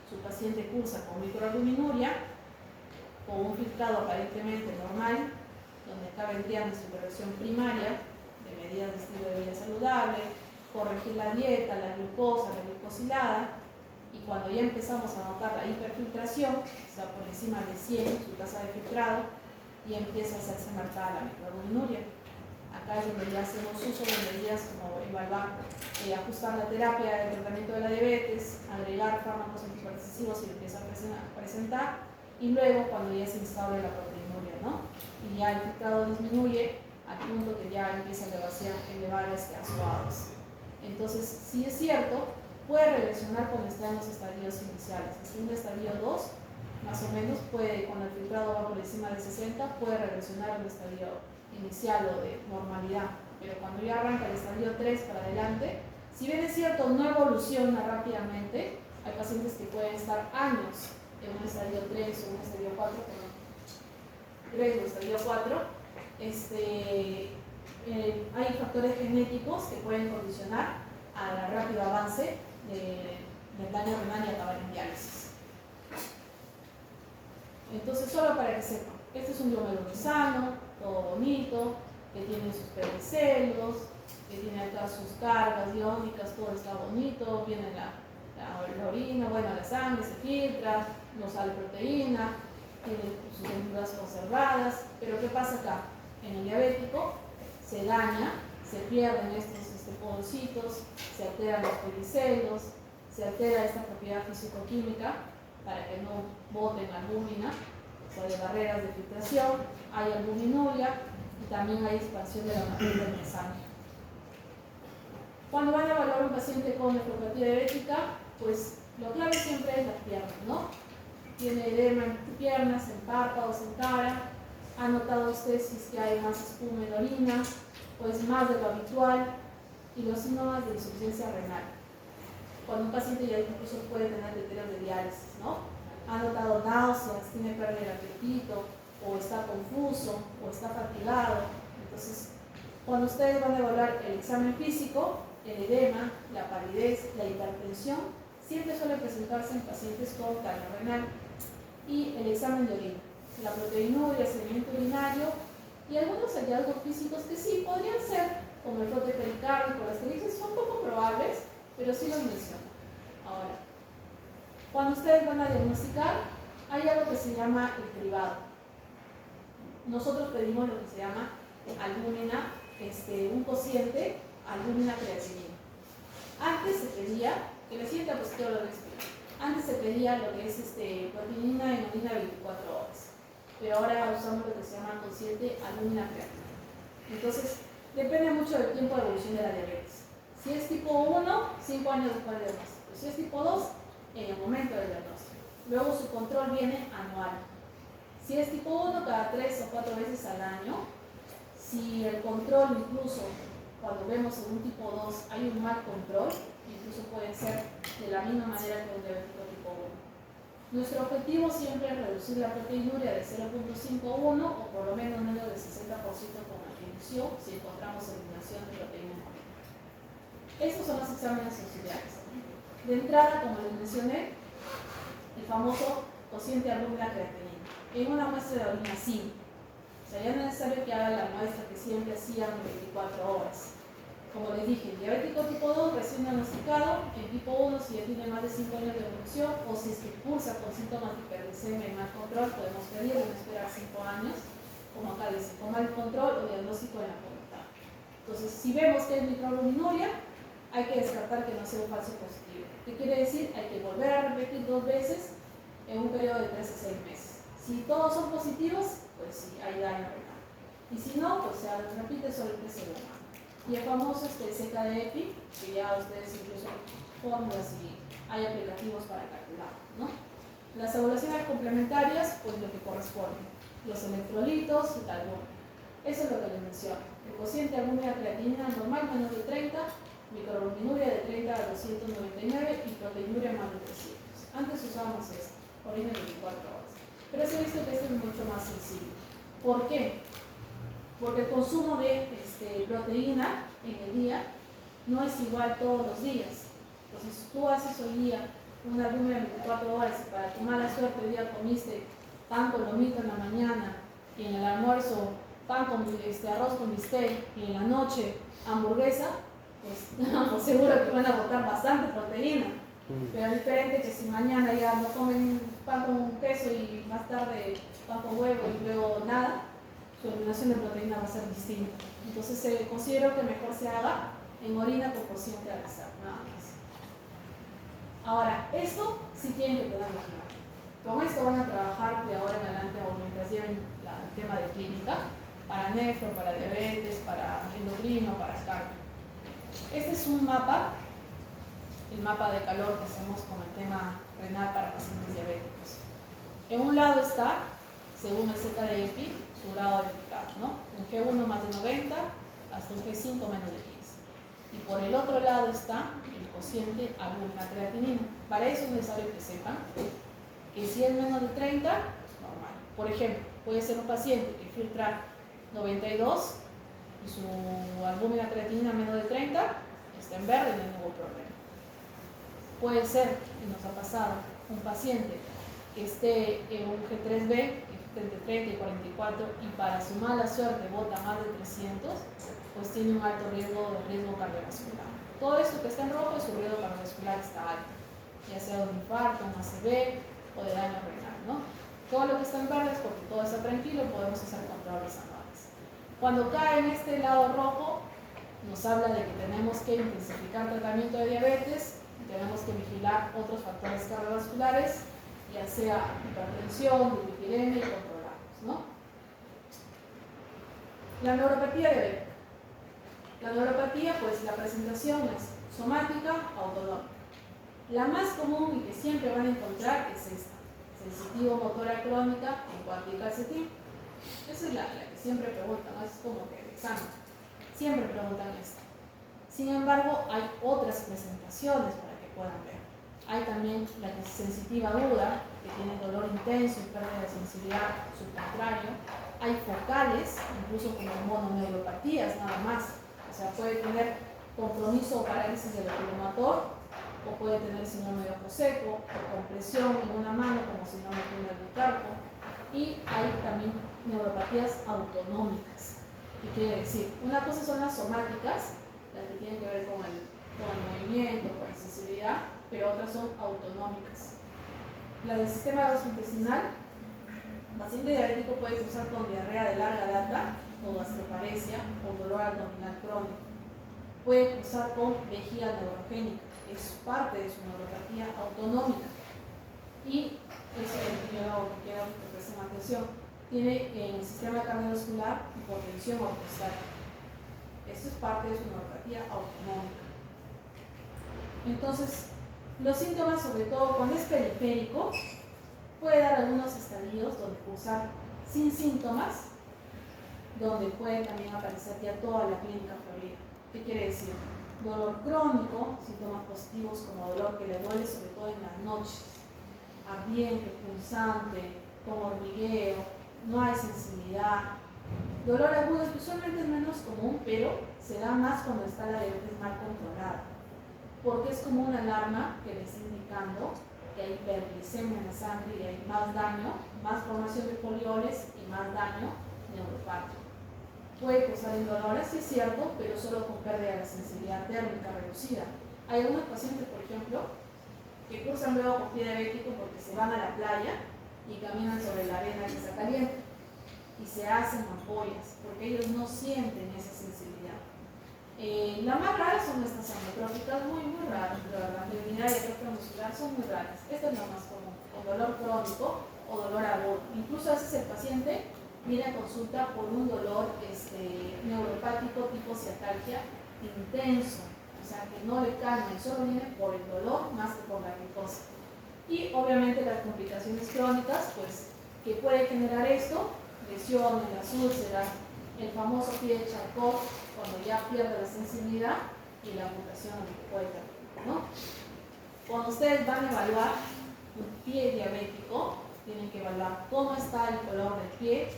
su paciente cursa con microalbuminuria, con un filtrado aparentemente normal, donde acá vendría nuestra intervención primaria de medidas de estilo de vida saludable, corregir la dieta, la glucosa, la glucosilada, y cuando ya empezamos a notar la hiperfiltración, está por encima de 100 su tasa de filtrado, y empieza a hacerse marcada la microalbuminuria. Acá es donde ya hacemos uso de medidas como evaluar, ajustar la terapia del tratamiento de la diabetes, agregar fármacos antihipertensivos si lo empieza a presentar, y luego cuando ya se instaure la proteinuria, ¿no? Y ya el filtrado disminuye al punto que ya empieza a elevar azuados. Entonces, sí es cierto, puede regresionar cuando está en los estadios iniciales. En un estadio 2, más o menos, puede, cuando el filtrado va por encima de 60, puede regresionar a un estadio inicial o de normalidad. Pero cuando ya arranca el estadio 3 para adelante, si bien es cierto, no evoluciona rápidamente, hay pacientes que pueden estar años en un estadio 3 o un estadio 4, perdón, 3 o estadio 4, hay factores genéticos que pueden condicionar al rápido avance del daño renal y acabar en diálisis. Entonces, solo para que sepan, este es un glomérulo sano, todo bonito, que tiene sus pericelos, que tiene acá sus cargas iónicas, todo está bonito, viene la orina, bueno, la sangre se filtra, no sale proteína, tiene sus enzimas conservadas, pero ¿qué pasa acá? En el diabético se daña, se pierden estos podocitos, se alteran los pericelos, se altera esta propiedad fisicoquímica para que no boten albúmina, o sea, de barreras de filtración, hay albuminuria y también hay expansión de la matriz del sangre. Cuando van a evaluar un paciente con nefropatía diabética, pues lo clave siempre es las piernas, ¿no? Tiene edema en piernas, en párpados, en cara. ¿Ha notado usted si es que hay más espuma en la orina o es más de lo habitual? Y los síntomas de insuficiencia renal. Cuando un paciente ya incluso puede tener criterios de diálisis, ¿no? Ha notado náuseas, tiene pérdida de apetito, o está confuso, o está fatigado. Entonces, cuando ustedes van a evaluar el examen físico, el edema, la palidez, la hipertensión, siempre suele presentarse en pacientes con daño renal. Y el examen de orina, la proteinuria, el sedimento urinario y algunos hallazgos físicos que sí podrían ser, como el frote pericárdico, las colitis, son poco probables, pero sí los menciono. Ahora, cuando ustedes van a diagnosticar, hay algo que se llama el cribado. Nosotros pedimos lo que se llama albúmina, un cociente albúmina creatinina. Antes se pedía, que la siguiente diapositiva lo explica, antes se pedía lo que es proteinina en orina 24 horas, pero ahora usamos lo que se llama cociente albúmina creatinina. Entonces, depende mucho del tiempo de evolución de la diabetes. Si es tipo 1, 5 años después del diagnóstico. Si es tipo 2, en el momento del diagnóstico. Luego su control viene anual. Si es tipo 1, cada 3 o 4 veces al año. Si el control, incluso cuando vemos en un tipo 2 hay un mal control, incluso puede ser de la misma manera que un diabético tipo 1. Nuestro objetivo siempre es reducir la proteinuria de 0.51 o por lo menos menos del 60% con la inducción si encontramos eliminación de proteína. Estos son los exámenes auxiliares. De entrada, como les mencioné, el famoso cociente albúmina creatinina. En una muestra de orina sí. O sea, ya no es necesario que haga la muestra que siempre hacían en 24 horas. Como les dije, diabético tipo 2 recién diagnosticado, en tipo 1 si ya tiene más de 5 años de evolución o si es que cursa con síntomas de hiperglicemia y mal control, podemos pedir no esperar 5 años, como acá dice, con mal control o diagnóstico de la conducta. Entonces, si vemos que es microalbuminuria, hay que descartar que no sea un falso positivo. ¿Qué quiere decir? Hay que volver a repetir 2 veces en un periodo de 3 a 6 meses. Si todos son positivos, pues sí, hay daño renal. Y si no, pues se repite sobre el tercer humano. Y el famoso CKD-EPI, que ya ustedes incluso fórmulas y hay aplicativos para calcular, ¿no? Las evaluaciones complementarias, pues lo que corresponde. Los electrolitos y tal, bueno. Eso es lo que les menciono. El cociente albúmina creatinina normal menos de 30, microalbuminuria de 30 a 299 y proteinuria más de 300. Antes usábamos esto, orina 24 horas. Pero se ha visto que esto es mucho más sencillo. ¿Por qué? Porque el consumo de proteína en el día no es igual todos los días. Entonces, si tú haces hoy día una albúmina de 24 horas y para tu mala suerte hoy día comiste pan con lomito en la mañana y en el almuerzo pan con arroz con bistec y en la noche hamburguesa, pues seguro que van a botar bastante proteína. Pero es diferente que si mañana ya no comen pan con queso y más tarde pan con huevo y luego nada, su eliminación de proteína va a ser distinta. Entonces considero que mejor se haga en orina con cociente al azar, nada más. Ahora, esto sí tienen que tenerlo claro. Con esto van a trabajar de ahora en adelante o mientras lleven el tema de clínica, para nefro, para diabetes, para endocrino, para cardio. Este es un mapa, el mapa de calor que hacemos con el tema renal para pacientes diabéticos. En un lado está, según el Z de EPI, su grado de eficaz, ¿no? Un G1 más de 90 hasta un G5 menos de 15. Y por el otro lado está el cociente albúmina creatinina. Para eso es necesario que sepan que si es menos de 30, normal. Por ejemplo, puede ser un paciente que filtra 92 y su albúmina creatinina menos de 30, está en verde y no hay ningún problema. Puede ser, y nos ha pasado, un paciente que esté en un G3B entre 30 y 44 y para su mala suerte bota más de 300, pues tiene un alto riesgo cardiovascular. Todo esto que está en rojo es su riesgo cardiovascular está alto, ya sea de un infarto, un ACV o de daño renal, ¿no? Todo lo que está en verde es porque todo está tranquilo, podemos hacer controles anuales. Cuando cae en este lado rojo, nos habla de que tenemos que intensificar tratamiento de diabetes, tenemos que vigilar otros factores cardiovasculares, ya sea hipertensión, dislipidemia y controlarlos, ¿no? La neuropatía diabética. La neuropatía, pues la presentación es somática, autonómica. La más común y que siempre van a encontrar es esta, sensitivo-motora crónica en cuarto y calcetín. Esa es la que siempre preguntan, ¿no? Es como que el examen. Siempre preguntan esto. Sin embargo, hay otras presentaciones para que puedan ver. Hay también la que es sensitiva aguda, que tiene dolor intenso y pérdida de sensibilidad subcontrario. Hay focales, incluso como mononeuropatías nada más. O sea, puede tener compromiso o parálisis del oculomotor, o puede tener síndrome de ojo seco, o compresión en una mano como síndrome de carpo. Y hay también neuropatías autonómicas. ¿Qué quiere decir? Una cosa son las somáticas, las que tienen que ver con el movimiento, con la sensibilidad, pero otras son autonómicas. La del sistema gastrointestinal, el paciente diabético puede cursar con diarrea de larga data, o gastroparesia, o dolor abdominal crónico. Puede cursar con vejiga neurogénica, es parte de su neuropatía autonómica. Y eso es lo que quiero que presten atención. Tiene en el sistema cardiovascular hipotensión ortostática. Esto es parte de su neuropatía autonómica. Entonces, los síntomas, sobre todo cuando es periférico, puede dar algunos estadios donde cursar sin síntomas, donde puede también aparecer ya toda la clínica florida. ¿Qué quiere decir? Dolor crónico, síntomas positivos como dolor que le duele sobre todo en las noches, ardiente, pulsante, con hormigueo, no hay sensibilidad. Dolor agudo usualmente es menos común, pero se da más cuando está la diabetes mal controlada, porque es como una alarma que le está indicando que hay hiperglicemia en la sangre y hay más daño, más formación de folioles y más daño neuropático. Puede causar indolores, sí es cierto, pero solo con pérdida de la sensibilidad térmica reducida. Hay algunos pacientes, por ejemplo, que cursan luego con pie diabético porque se van a la playa y caminan sobre la arena que está caliente y se hacen ampollas porque ellos no sienten esa sensibilidad. La más rara son estas amotróficas, muy raras, pero la feminidad y atrofia muscular son muy raras. Esta es la más común, o dolor crónico o dolor agudo. Incluso a veces el paciente viene a consulta por un dolor neuropático tipo ciatalgia intenso, o sea que no le calma, y solo viene por el dolor más que por la glucosa. Y obviamente las complicaciones crónicas, pues, que puede generar esto, lesiones, las úlceras, el famoso pie de Charcot, cuando ya pierde la sensibilidad y la amputación que puede tener, ¿no? Cuando ustedes van a evaluar un pie diabético, tienen que evaluar cómo está el color del pie,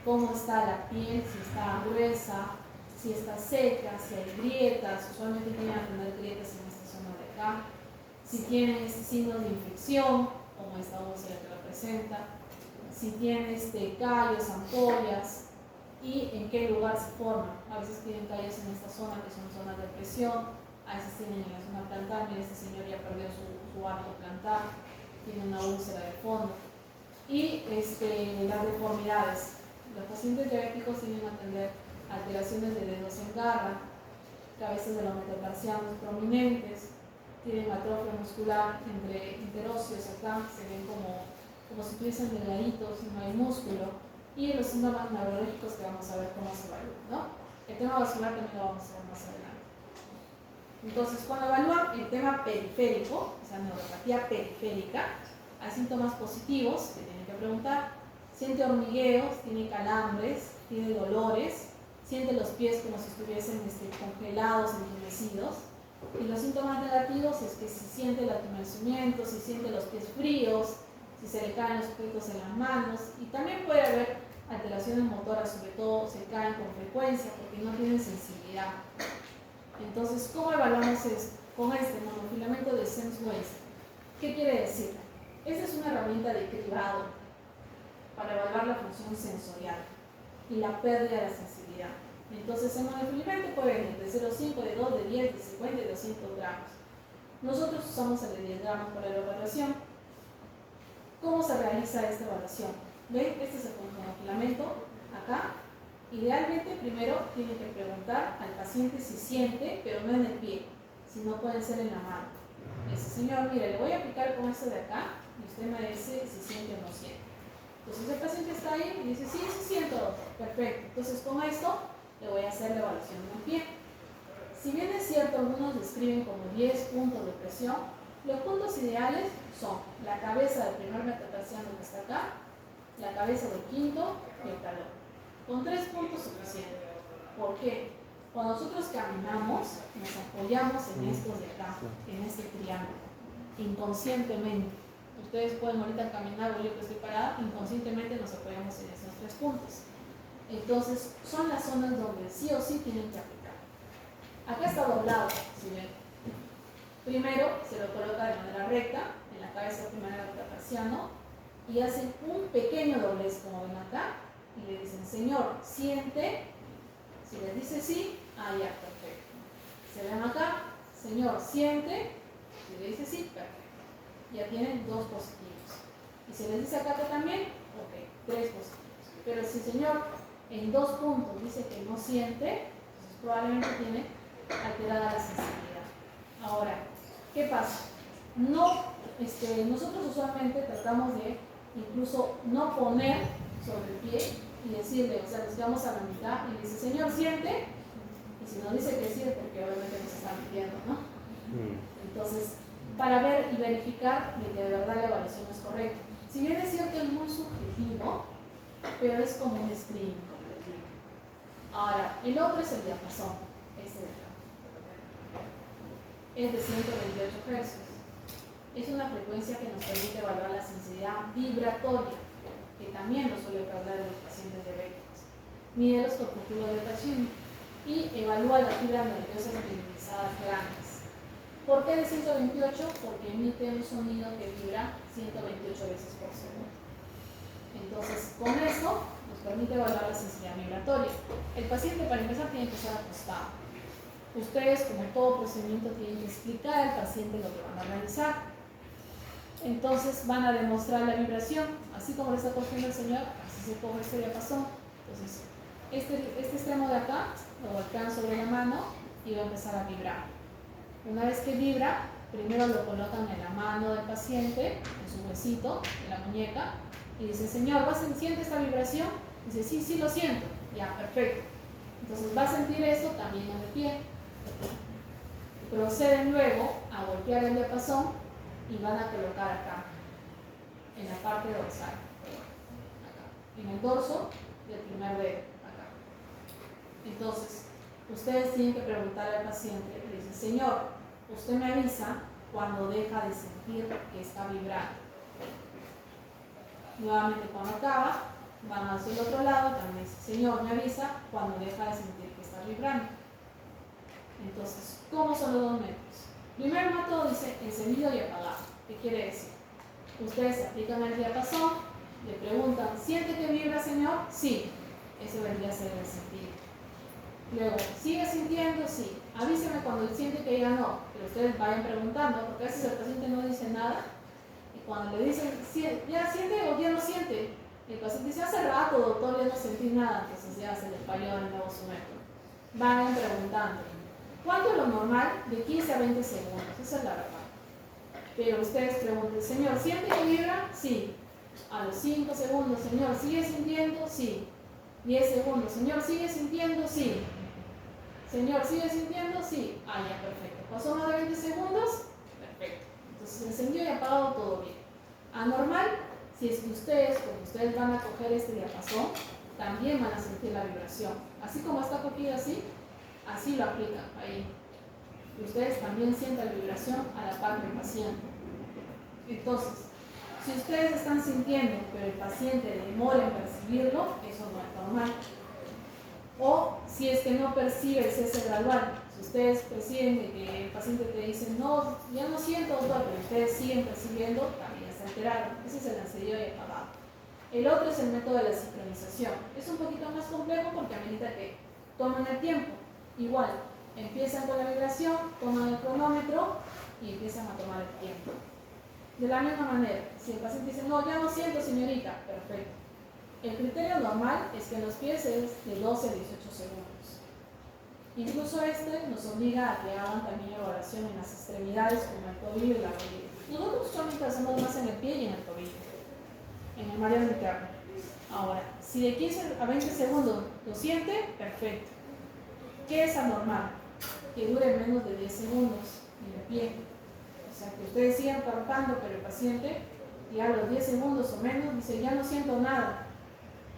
cómo está la piel, si está gruesa, si está seca, si hay grietas, usualmente tienen que tener grietas en esta zona de acá, si tienen signos de infección, como esta úlcera que lo presenta, si tiene callos, ampollas, y en qué lugar se forman. A veces tienen callos en esta zona que son zonas de presión, a veces tienen en la zona plantar. Mira, este señor ya perdió su arco plantar, tiene una úlcera de fondo. Y las deformidades. Los pacientes diabéticos tienen que atender alteraciones de dedos en garra, cabezas de los metatarsianos prominentes, tienen atrofia muscular entre interóseos acá, se ven como si estuviesen delgaditos y no hay músculo, y los síntomas neurológicos que vamos a ver cómo se evalúan, ¿no? El tema vascular también lo vamos a ver más adelante. Entonces, cuando evalúan el tema periférico, o sea, neuropatía periférica, hay síntomas positivos que tienen que preguntar. Siente hormigueos, tiene calambres, tiene dolores, siente los pies como si estuviesen congelados, entumecidos. Y los síntomas negativos es que si siente el atumecimiento, si siente los pies fríos, si se le caen los objetos en las manos, y también puede haber alteraciones motoras, sobre todo se caen con frecuencia porque no tienen sensibilidad. Entonces, ¿cómo evaluamos esto? Con este monofilamento de SenseWaste. ¿Qué quiere decir? Esta es una herramienta de cribado para evaluar la función sensorial y la pérdida de la sensibilidad. Entonces, el monofilamento puede venir de 0,5, de 2, de 10, de 50 y de 200 gramos. Nosotros usamos el de 10 gramos para la evaluación. ¿Cómo se realiza esta evaluación? ¿Ven? Este es el monofilamento acá. Idealmente, primero tienen que preguntar al paciente si siente, pero no en el pie, sino puede ser en la mano. Dice, señor, mire, le voy a aplicar con esto de acá y usted me dice si siente o no siente. Entonces el paciente está ahí y dice, sí, sí siento, doctor. Perfecto. Entonces con esto le voy a hacer la evaluación en el pie. Si bien es cierto, algunos describen como 10 puntos de presión, los puntos ideales son la cabeza del primer metatarsiano que está acá, la cabeza del quinto y el talón. Con 3 puntos suficiente. ¿Por qué? Cuando nosotros caminamos, nos apoyamos en estos de acá, en este triángulo, inconscientemente. Ustedes pueden ahorita caminar o yo que estoy parada, inconscientemente nos apoyamos en esos 3 puntos. Entonces, son las zonas donde sí o sí tienen que aplicar. Acá está doblado, si ven. Primero se lo coloca de manera recta en la cabeza primera del metatarsiano y hacen un pequeño doblez, como ven acá, y le dicen, señor, siente. Si les dice sí, ya, perfecto. Se ven acá, señor, siente. Si le dice sí, perfecto. Ya tienen 2 positivos. Y si les dice acá que también, ok, 3 positivos. Pero si el señor en 2 puntos dice que no siente, entonces probablemente tiene alterada la sensibilidad. Ahora, ¿qué pasa? Nosotros usualmente tratamos de incluso no poner sobre el pie y decirle, o sea, nos vamos a la mitad y dice, señor, siente. Y si nos dice que sí, es porque obviamente nos está mintiendo, ¿no? Entonces, para ver y verificar de que de verdad la evaluación es correcta. Si bien es cierto, es muy subjetivo, pero es como un screening completo. Ahora, el otro es el diapasón, este de acá. Es de 128 Hz. Es una frecuencia que nos permite evaluar la sensibilidad vibratoria, que también lo suele perder en los pacientes diabéticos. Mide los corpúsculos de Pacini y evalúa las fibras nerviosas minimizadas grandes. ¿Por qué de 128? Porque emite un sonido que vibra 128 veces por segundo. Entonces, con eso nos permite evaluar la sensibilidad vibratoria. El paciente, para empezar, tiene que estar acostado. Ustedes, como todo procedimiento, tienen que explicar al paciente lo que van a realizar. Entonces, van a demostrar la vibración, así como lo está cogiendo el señor, así se coge este diapasón. Entonces, este extremo de acá lo golpean sobre la mano y va a empezar a vibrar. Una vez que vibra, primero lo colocan en la mano del paciente, en su huesito, en la muñeca, y dice, señor, ¿siente esta vibración? Dice, sí, sí lo siento. Ya, perfecto. Entonces va a sentir eso también en el pie. Proceden luego a golpear el diapasón y van a colocar acá, en la parte dorsal, acá, en el dorso del primer dedo, acá. Entonces, ustedes tienen que preguntarle al paciente, le dicen, señor, usted me avisa cuando deja de sentir que está vibrando. Nuevamente cuando acaba, van hacia el otro lado, también dice, señor, me avisa cuando deja de sentir que está vibrando. Entonces, ¿cómo son los 2 métodos? Primer método dice encendido y apagado. ¿Qué quiere decir? Ustedes aplican el diapasón, le preguntan, ¿siente que vibra, señor? Sí. Ese vendría a ser el sentir. Luego, ¿sigue sintiendo? Sí. Avíseme cuando siente que ya no, pero ustedes vayan preguntando, porque a veces el paciente no dice nada, y cuando le dicen, ¿ya siente o ya no siente? El paciente dice, hace rato, doctor, ya no sentí nada, entonces ya se le falló el nuevo método. Vayan preguntando. ¿Cuánto es lo normal? De 15 a 20 segundos, esa es la verdad. Pero ustedes pregunten, señor, ¿siente que vibra? Sí. A los 5 segundos, señor, ¿sigue sintiendo? Sí. 10 segundos, señor, ¿sigue sintiendo? Sí. Señor, ¿sigue sintiendo? Sí. Ah, ya, perfecto. ¿Pasó más de 20 segundos? Perfecto. Entonces, encendido y apagado, todo bien. Anormal, si es que ustedes, como ustedes van a coger este diapasón, también van a sentir la vibración. Así como está cogido así, así lo aplican ahí. Y ustedes también sienten la vibración a la par del paciente. Entonces, si ustedes están sintiendo, pero el paciente demora en percibirlo, eso no es normal. O si es que no percibe el cese gradual, si ustedes perciben que el paciente te dice, no, ya no siento, doctor, pero ustedes siguen percibiendo, también está alterado. Ese es el encendido y apagado. El otro es el método de la sincronización. Es un poquito más complejo porque amerita que tomen el tiempo. Igual, empiezan con la vibración, toman el cronómetro y empiezan a tomar el tiempo. De la misma manera, si el paciente dice, no, ya no siento, señorita, perfecto. El criterio normal es que en los pies es de 12 a 18 segundos. Incluso este nos obliga a que hagan también evaluación en las extremidades como el tobillo y la rodilla. Nosotros solamente hacemos más en el pie y en el tobillo, en el mareado interno. Ahora, si de 15 a 20 segundos lo siente, perfecto. ¿Qué es anormal? Que dure menos de 10 segundos en el pie. O sea, que ustedes sigan palpando, pero el paciente ya a los 10 segundos o menos dice, ya no siento nada.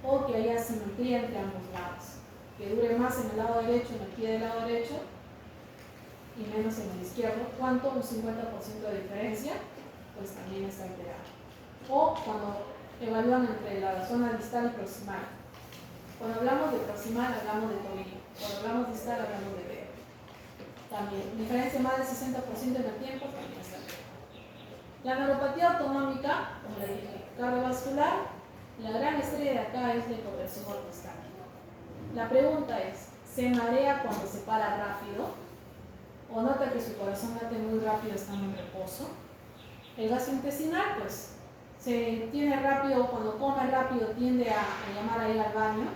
O que haya simetría entre ambos lados. Que dure más en el lado derecho, en el pie del lado derecho, y menos en el izquierdo. ¿Cuánto? Un 50% de diferencia, pues también está alterado. O cuando evalúan entre la zona distal y proximal. Cuando hablamos de proximal, hablamos de tobillo. Cuando hablamos de distal, hablamos de dedo. También, diferencia más del 60% en el tiempo, también está alterado. La neuropatía autonómica, como le dije, cardiovascular, la gran estrella de acá es la hipotensión ortostática. La pregunta es, ¿se marea cuando se para rápido? ¿O nota que su corazón late muy rápido estando en reposo? El gastrointestinal, pues, se tiene rápido, cuando come rápido tiende a llamar a ir al baño,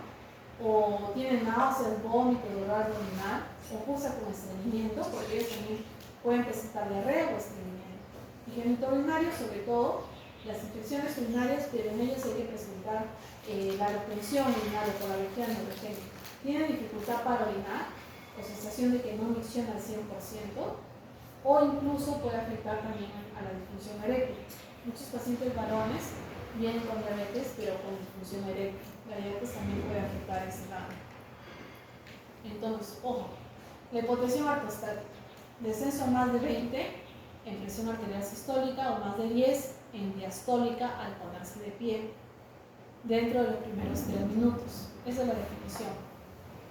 o tiene náuseas, vómito, dolor abdominal, o cursa con estreñimiento, porque ellos también pueden presentar diarrea o estreñimiento. Y genitourinario, sobre todo, las infecciones urinarias, pero en ellas hay que presentar la retención urinaria por la vejiga neurogénica. Tienen dificultad para orinar, o sensación de que no micciona al 100%, o incluso puede afectar también a la disfunción eréctil. Muchos pacientes varones vienen con diabetes, pero con disfunción eréctil. La diabetes también puede afectar ese lado. Entonces, ojo, la hipotensión ortostática, descenso a más de 20 en presión arterial sistólica o más de 10 en diastólica al ponerse de pie dentro de los primeros 3 minutos. Esa es la definición.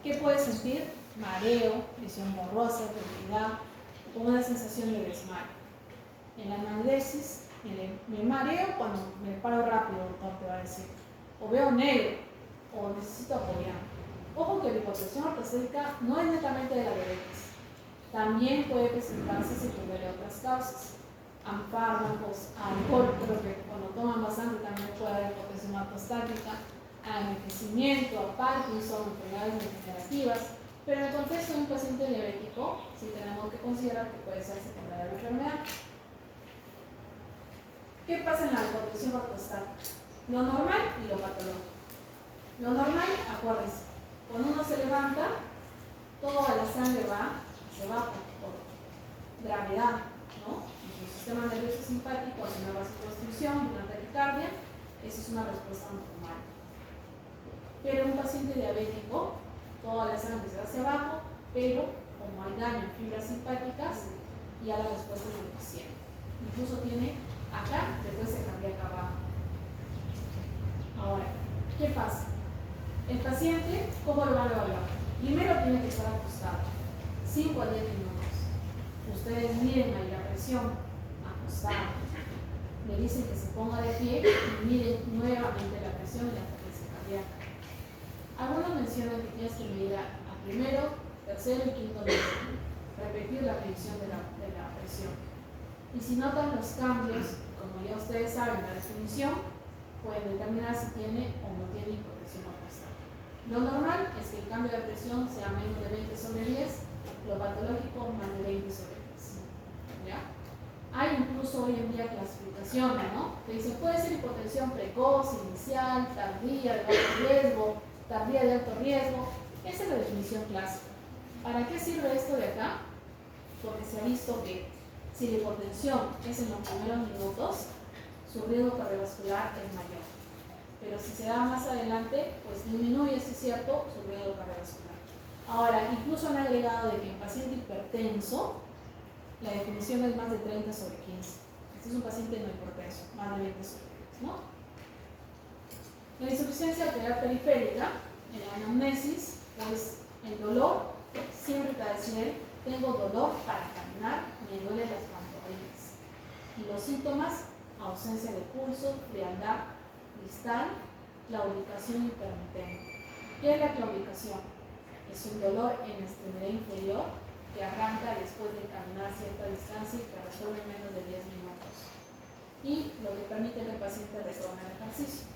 ¿Qué puede sentir? Mareo, visión borrosa, debilidad, con una sensación de desmayo. En la anamnesis, me mareo cuando me paro rápido, el doctor te va a decir, o veo negro, o necesito apoyar. Ojo que la hipotensión ortostática no es netamente de la diabetes. También puede presentarse secundaria a otras causas. A fármacos, a alcohol, pero que cuando toman bastante también puede haber hipotensión ortostática, a envejecimiento, a Parkinson, enfermedades degenerativas. Pero en el contexto de un paciente diabético, sí tenemos que considerar que puede ser secundaria a la enfermedad. ¿Qué pasa en la hipotensión ortostática? Lo normal y lo patológico. Lo normal, acuérdense, cuando uno se levanta, toda la sangre se va por gravedad, ¿no? El sistema nervioso simpático hace una vasoconstricción, una taquicardia, esa es una respuesta normal. Pero un paciente diabético, toda la sangre se va hacia abajo, pero como hay daño en fibras simpáticas, ya la respuesta es deficiente. Incluso tiene acá, después se cambia acá abajo. Ahora, ¿qué pasa? El paciente, ¿cómo lo van a evaluar? Primero tiene que estar acostado, 5 a 10 minutos. Ustedes miren ahí la presión, acostado. Le dicen que se ponga de pie y miren nuevamente la presión y la frecuencia cardíaca. Algunos mencionan que tienes que medir a primero, tercero y quinto nivel, repetir la medición de la presión. Y si notan los cambios, como ya ustedes saben, la definición, pueden determinar si tiene o no tiene hipotensión orquestal. Lo normal es que el cambio de presión sea menos de 20/10, lo patológico más de 20/10. ¿Ya? Hay incluso hoy en día clasificaciones, ¿no? Que dicen, puede ser hipotensión precoz, inicial, tardía, de bajo riesgo, tardía de alto riesgo. Esa es la definición clásica. ¿Para qué sirve esto de acá? Porque se ha visto que si la hipotensión es en los primeros minutos, su riesgo cardiovascular es mayor. Pero si se da más adelante, pues disminuye, si es cierto, su riesgo cardiovascular. Ahora, incluso han agregado de que en paciente hipertenso, la definición es más de 30/15. Este es un paciente no hipertenso, más de 20/15, ¿no? La insuficiencia arterial periférica, en la anamnesis, pues el dolor, siempre te va a decir, tengo dolor para caminar, me duelen las pantorrillas. Y los síntomas, ausencia de pulso, frialdad distal, claudicación intermitente. ¿Qué es la claudicación? Es un dolor en la extremidad inferior que arranca después de caminar cierta distancia y que resuelve en menos de 10 minutos. Y lo que permite que el paciente retorne al ejercicio.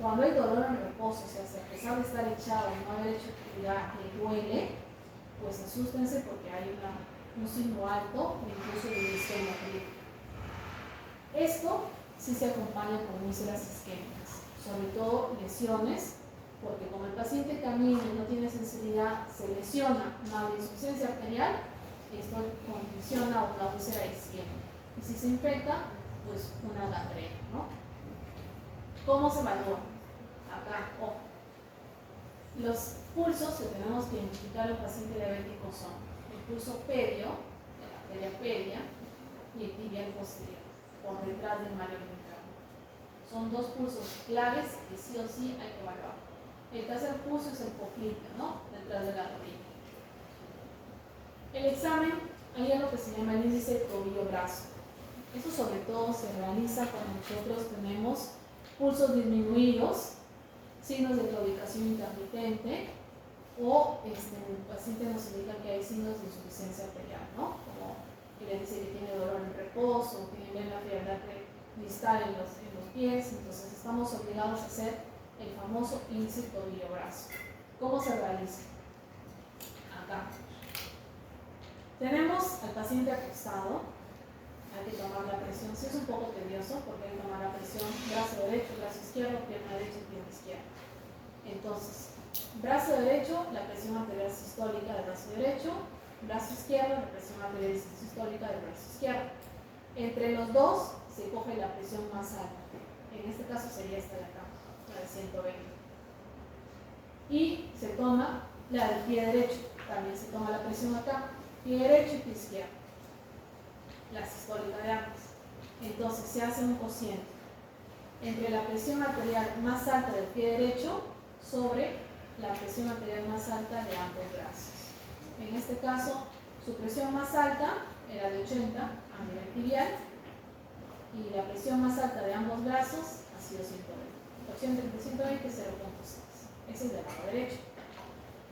Cuando hay dolor en reposo, o sea, si a pesar de estar echado y no haber hecho actividad le duele, pues asústense porque hay un signo alto o incluso de isquemia crítica. Esto sí se acompaña con úlceras isquémicas, sobre todo lesiones, porque como el paciente camina y no tiene sensibilidad, se lesiona una insuficiencia arterial, esto condiciona una úlcera isquémica. Y si se infecta, pues una gangrena, ¿no? ¿Cómo se evalúa? Acá, ojo. Los pulsos que tenemos que identificar en el paciente diabético son el pulso pedio, de la arteria pedia, y el tibial posterior, por detrás del mayor ventral. Son dos pulsos claves que sí o sí hay que evaluar. El tercer pulso es el popliteo, ¿no? Detrás de la rodilla. El examen, hay algo que se llama el índice tobillo-brazo. Eso sobre todo se realiza cuando nosotros tenemos pulsos disminuidos, signos de claudicación intermitente, o el paciente nos indica que hay signos de insuficiencia arterial, ¿no? Como que le dice que tiene dolor en reposo, tiene la frialdad distal en los pies, entonces estamos obligados a hacer el famoso índice tobillo-brazo. ¿Cómo se realiza? Acá. Tenemos al paciente acostado, hay que tomar la presión, sí es un poco tedioso porque hay que tomar la presión brazo derecho, brazo izquierdo, pierna derecha y pierna izquierda. Entonces, brazo derecho, la presión arterial sistólica del brazo derecho, brazo izquierdo, la presión arterial sistólica del brazo izquierdo. Entre los dos se coge la presión más alta, en este caso sería esta de acá, la de 120. Y se toma la del pie derecho, también se toma la presión acá, pie derecho y pie izquierdo, la sistólica de ambos. Entonces se hace un cociente entre la presión arterial más alta del pie derecho sobre la presión arterial más alta de ambos brazos. En este caso, su presión más alta era de 80 a nivel tibial y la presión más alta de ambos brazos ha sido 120. 80 entre 120 es 0.6. Ese es del lado derecho.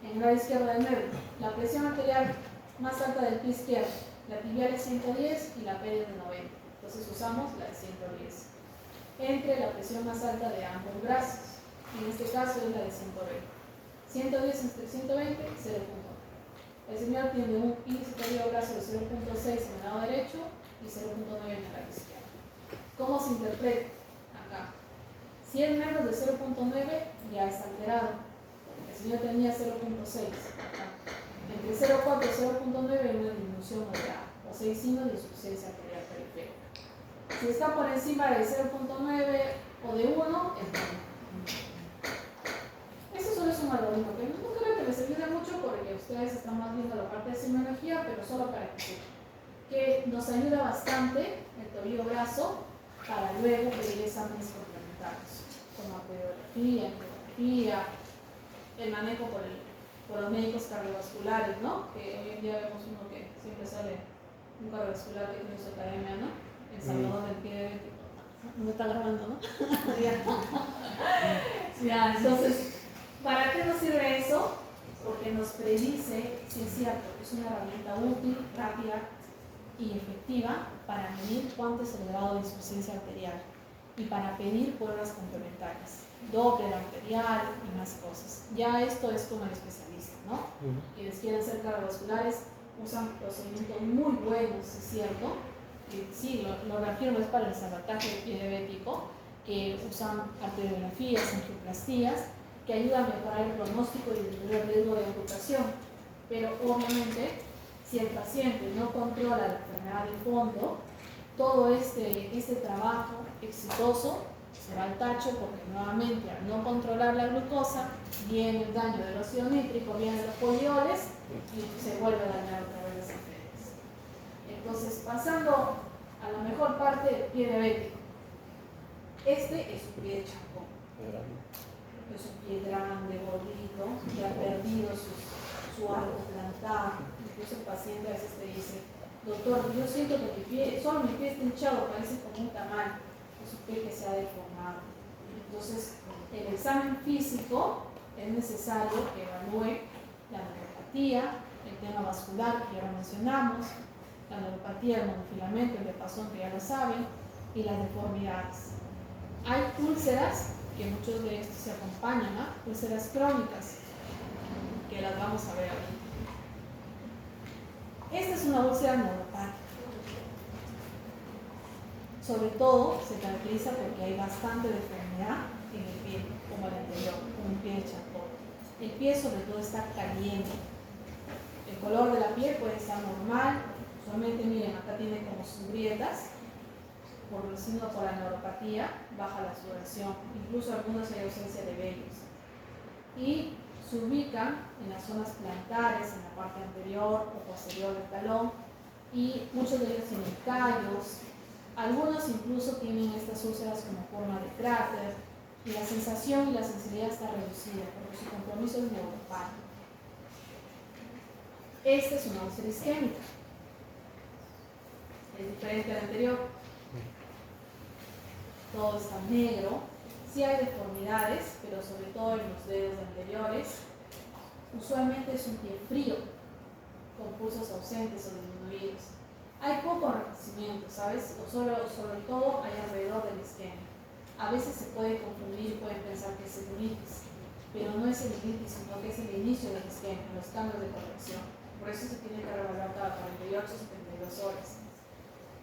En el lado izquierdo de nuevo, la presión arterial más alta del pie izquierdo, la tibial es 110 y la pedia es de 90. Entonces usamos la de 110. Entre la presión más alta de ambos brazos, en este caso es la de 120. 110 entre 120, 0.9. El señor tiene un índice tobillo-brazo de 0.6 en el lado derecho y 0.9 en el lado izquierdo. ¿Cómo se interpreta? Acá. Si es menos de 0.9, ya está alterado. El señor tenía 0.6. Entre 0.4 y 0.9 hay una disminución moderada, o 6 signos de insuficiencia arterial periférica. Si está por encima de 0.9 o de 1, es bueno. Este solo es un algoritmo que no creo que les ayude mucho porque ustedes están más viendo la parte de semiología, pero solo para que sepan que nos ayuda bastante el tobillo-brazo para luego pedir exámenes complementarios, como radiografía, angiografía, el manejo por los médicos cardiovasculares, ¿no? Que hoy en día vemos uno que siempre sale un cardiovascular que tiene su academia, ¿no? El Salvador del pie diabético. No me está grabando, ¿no? Ya, entonces, ¿Para qué nos sirve eso? Porque nos predice, si es cierto, es una herramienta útil, rápida y efectiva para medir cuánto es el grado de insuficiencia arterial y para pedir pruebas complementarias, Doppler arterial y más cosas. Ya esto es con el especialista, ¿no? Quienes quieren ser cardiovasculares usan procedimientos muy buenos, es cierto, que sí, lo reafirmo, es para el sabotaje del pie diabético, que usan arteriografías, angioplastías, que ayudan a mejorar el pronóstico y disminuir el riesgo de amputación. Pero obviamente, si el paciente no controla la enfermedad de fondo, todo este trabajo exitoso se va al tacho, porque nuevamente al no controlar la glucosa viene el daño del óxido nítrico, vienen los polioles y se vuelve a dañar otra vez las arterias. Entonces, pasando a la mejor parte del pie diabético, este es un pie de champón. Es un pie grande, gordito, que ha perdido su arco plantar. Incluso el paciente a veces te dice: doctor, yo siento que mi pie, solo mi pie está hinchado, parece como un tamal. Es un pie que se ha deformado. Entonces, el examen físico es necesario que evalúe la neuropatía, el tema vascular que ya lo mencionamos, la neuropatía, el monofilamento, el diapasón que ya lo saben, y las deformidades. Hay úlceras, que muchos de estos se acompañan a úlceras crónicas, que las vamos a ver ahorita. Esta es una úlcera neuropática. Sobre todo se caracteriza porque hay bastante deformidad en el pie, como el anterior, como un pie de champón. El pie sobre todo está caliente. El color de la piel puede estar normal. Usualmente, miren, acá tiene como sus grietas, por el signo por la neuropatía, baja la sudoración, incluso algunos hay ausencia de vellos. Y se ubican en las zonas plantares, en la parte anterior o posterior del talón, y muchos de ellos tienen callos, algunos incluso tienen estas úlceras como forma de cráter, y la sensación y la sensibilidad está reducida, porque su compromiso es neuropático. Esta es una úlcera isquémica, es diferente a la anterior. Todo está negro, sí hay deformidades, pero sobre todo en los dedos anteriores. Usualmente es un pie frío, con pulsos ausentes o disminuidos. Hay poco enrojecimiento, ¿sabes? Sobre todo hay alrededor del isquemia. A veces se puede confundir y pueden pensar que es celulitis, pero no es celulitis, sino que es el inicio del isquemia, los cambios de corrección. Por eso se tiene que revaluar cada 48 o 72 horas.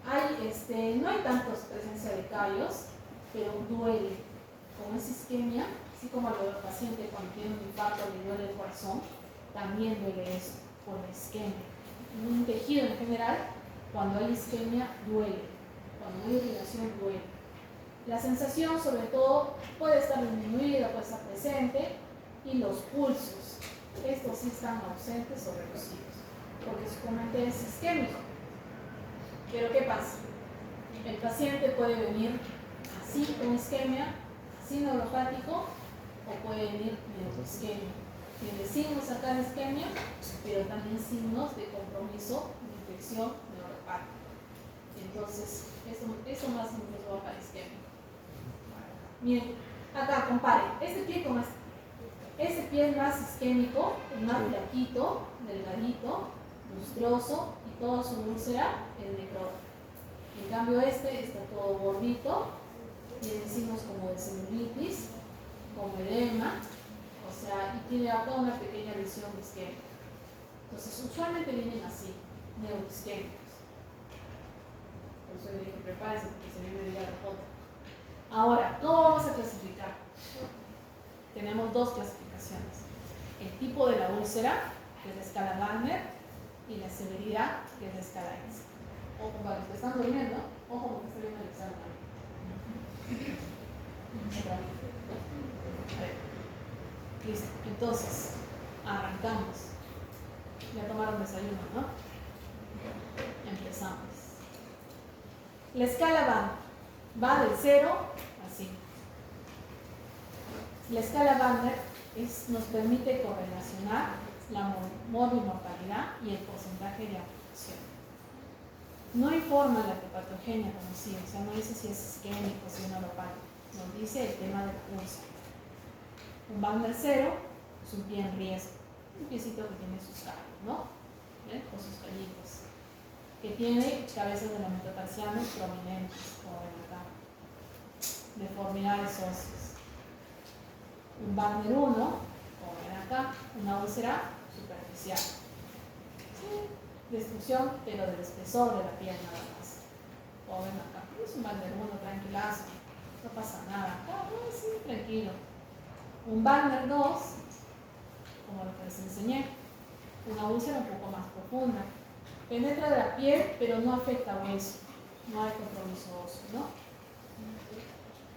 No hay tanta presencia de callos, pero duele. Como es isquemia, así como al paciente cuando tiene un infarto le duele el corazón, también duele eso, por la isquemia. En un tejido en general, cuando hay isquemia, duele. Cuando hay irrigación, duele. La sensación, sobre todo, puede estar disminuida, puede estar presente, y los pulsos, estos sí están ausentes o reducidos, porque su comentario es isquémico. Pero ¿qué pasa? El paciente puede venir así con isquemia, así neuropático, o puede venir neuroisquemia. Tiene signos acá de isquemia, pero también signos de compromiso de infección neuropática. Entonces, eso más incluso va para isquemia. Miren, acá compare este pie con este. Este pie es más isquémico, es más flaquito, delgadito, lustroso, y toda su úlcera es necrótica. En cambio este está todo gordito, tiene signos como de celulitis, como edema, o sea, y tiene acá una pequeña lesión de isquemia. Entonces usualmente vienen así, neuroisquémicos. Por eso le dije, prepárense porque se viene de la foto. Ahora, ¿cómo vamos a clasificar? Tenemos dos clasificaciones: el tipo de la úlcera, que es la escala Wagner, y la severidad, que es la escala X. Ojo, para los que están durmiendo, ojo porque está viendo el examen. A ver. Listo, entonces, arrancamos. Ya tomaron desayuno, ¿no? Empezamos. La escala va del 0 a 5. La escala Wagner nos permite correlacionar la morbimortalidad y el porcentaje de amputación. No informa la hepatogenia conocida, o sea, no dice si es isquémico, si es neuropático, nos dice el tema de la úlcera. Un Wagner 0 es un pie en riesgo, un piecito que tiene sus callos, ¿no? ¿Ven? Con sus callitos, que tiene cabezas de la metatarsianos prominentes, como ven acá, deformidades óseas. Un Wagner 1, como ven acá, una úlcera superficial. Sí, destrucción, pero del espesor de la piel nada más. Como ven acá, es un Wagner 1 tranquilazo, no pasa nada. Sí, tranquilo. Un Wagner 2, como lo que les enseñé, una úlcera un poco más profunda. Penetra de la piel, pero no afecta a hueso. No hay compromiso óseo, ¿no?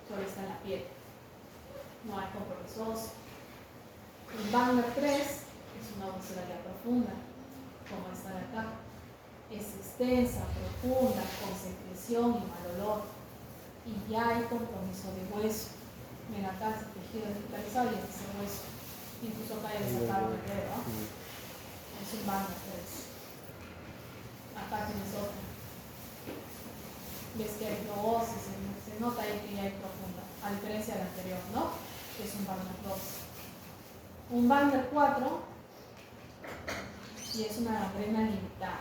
Solo está en la piel. No hay compromiso óseo. El Wagner 3 es una úlcera ya profunda, como esta de acá. Es extensa, profunda, con secreción y mal olor. Y ya hay compromiso de hueso. Ven acá, ese tejido digitalizado y ese hueso. Incluso acá ya le sacaron el dedo, ¿no? Es un Wagner 3. Acá tienes otro. Ves que hay probosis, se nota ahí que ya hay profunda, a diferencia del anterior, ¿no? Que es un Wagner 2. Un Wagner 4 y es una gangrena limitada,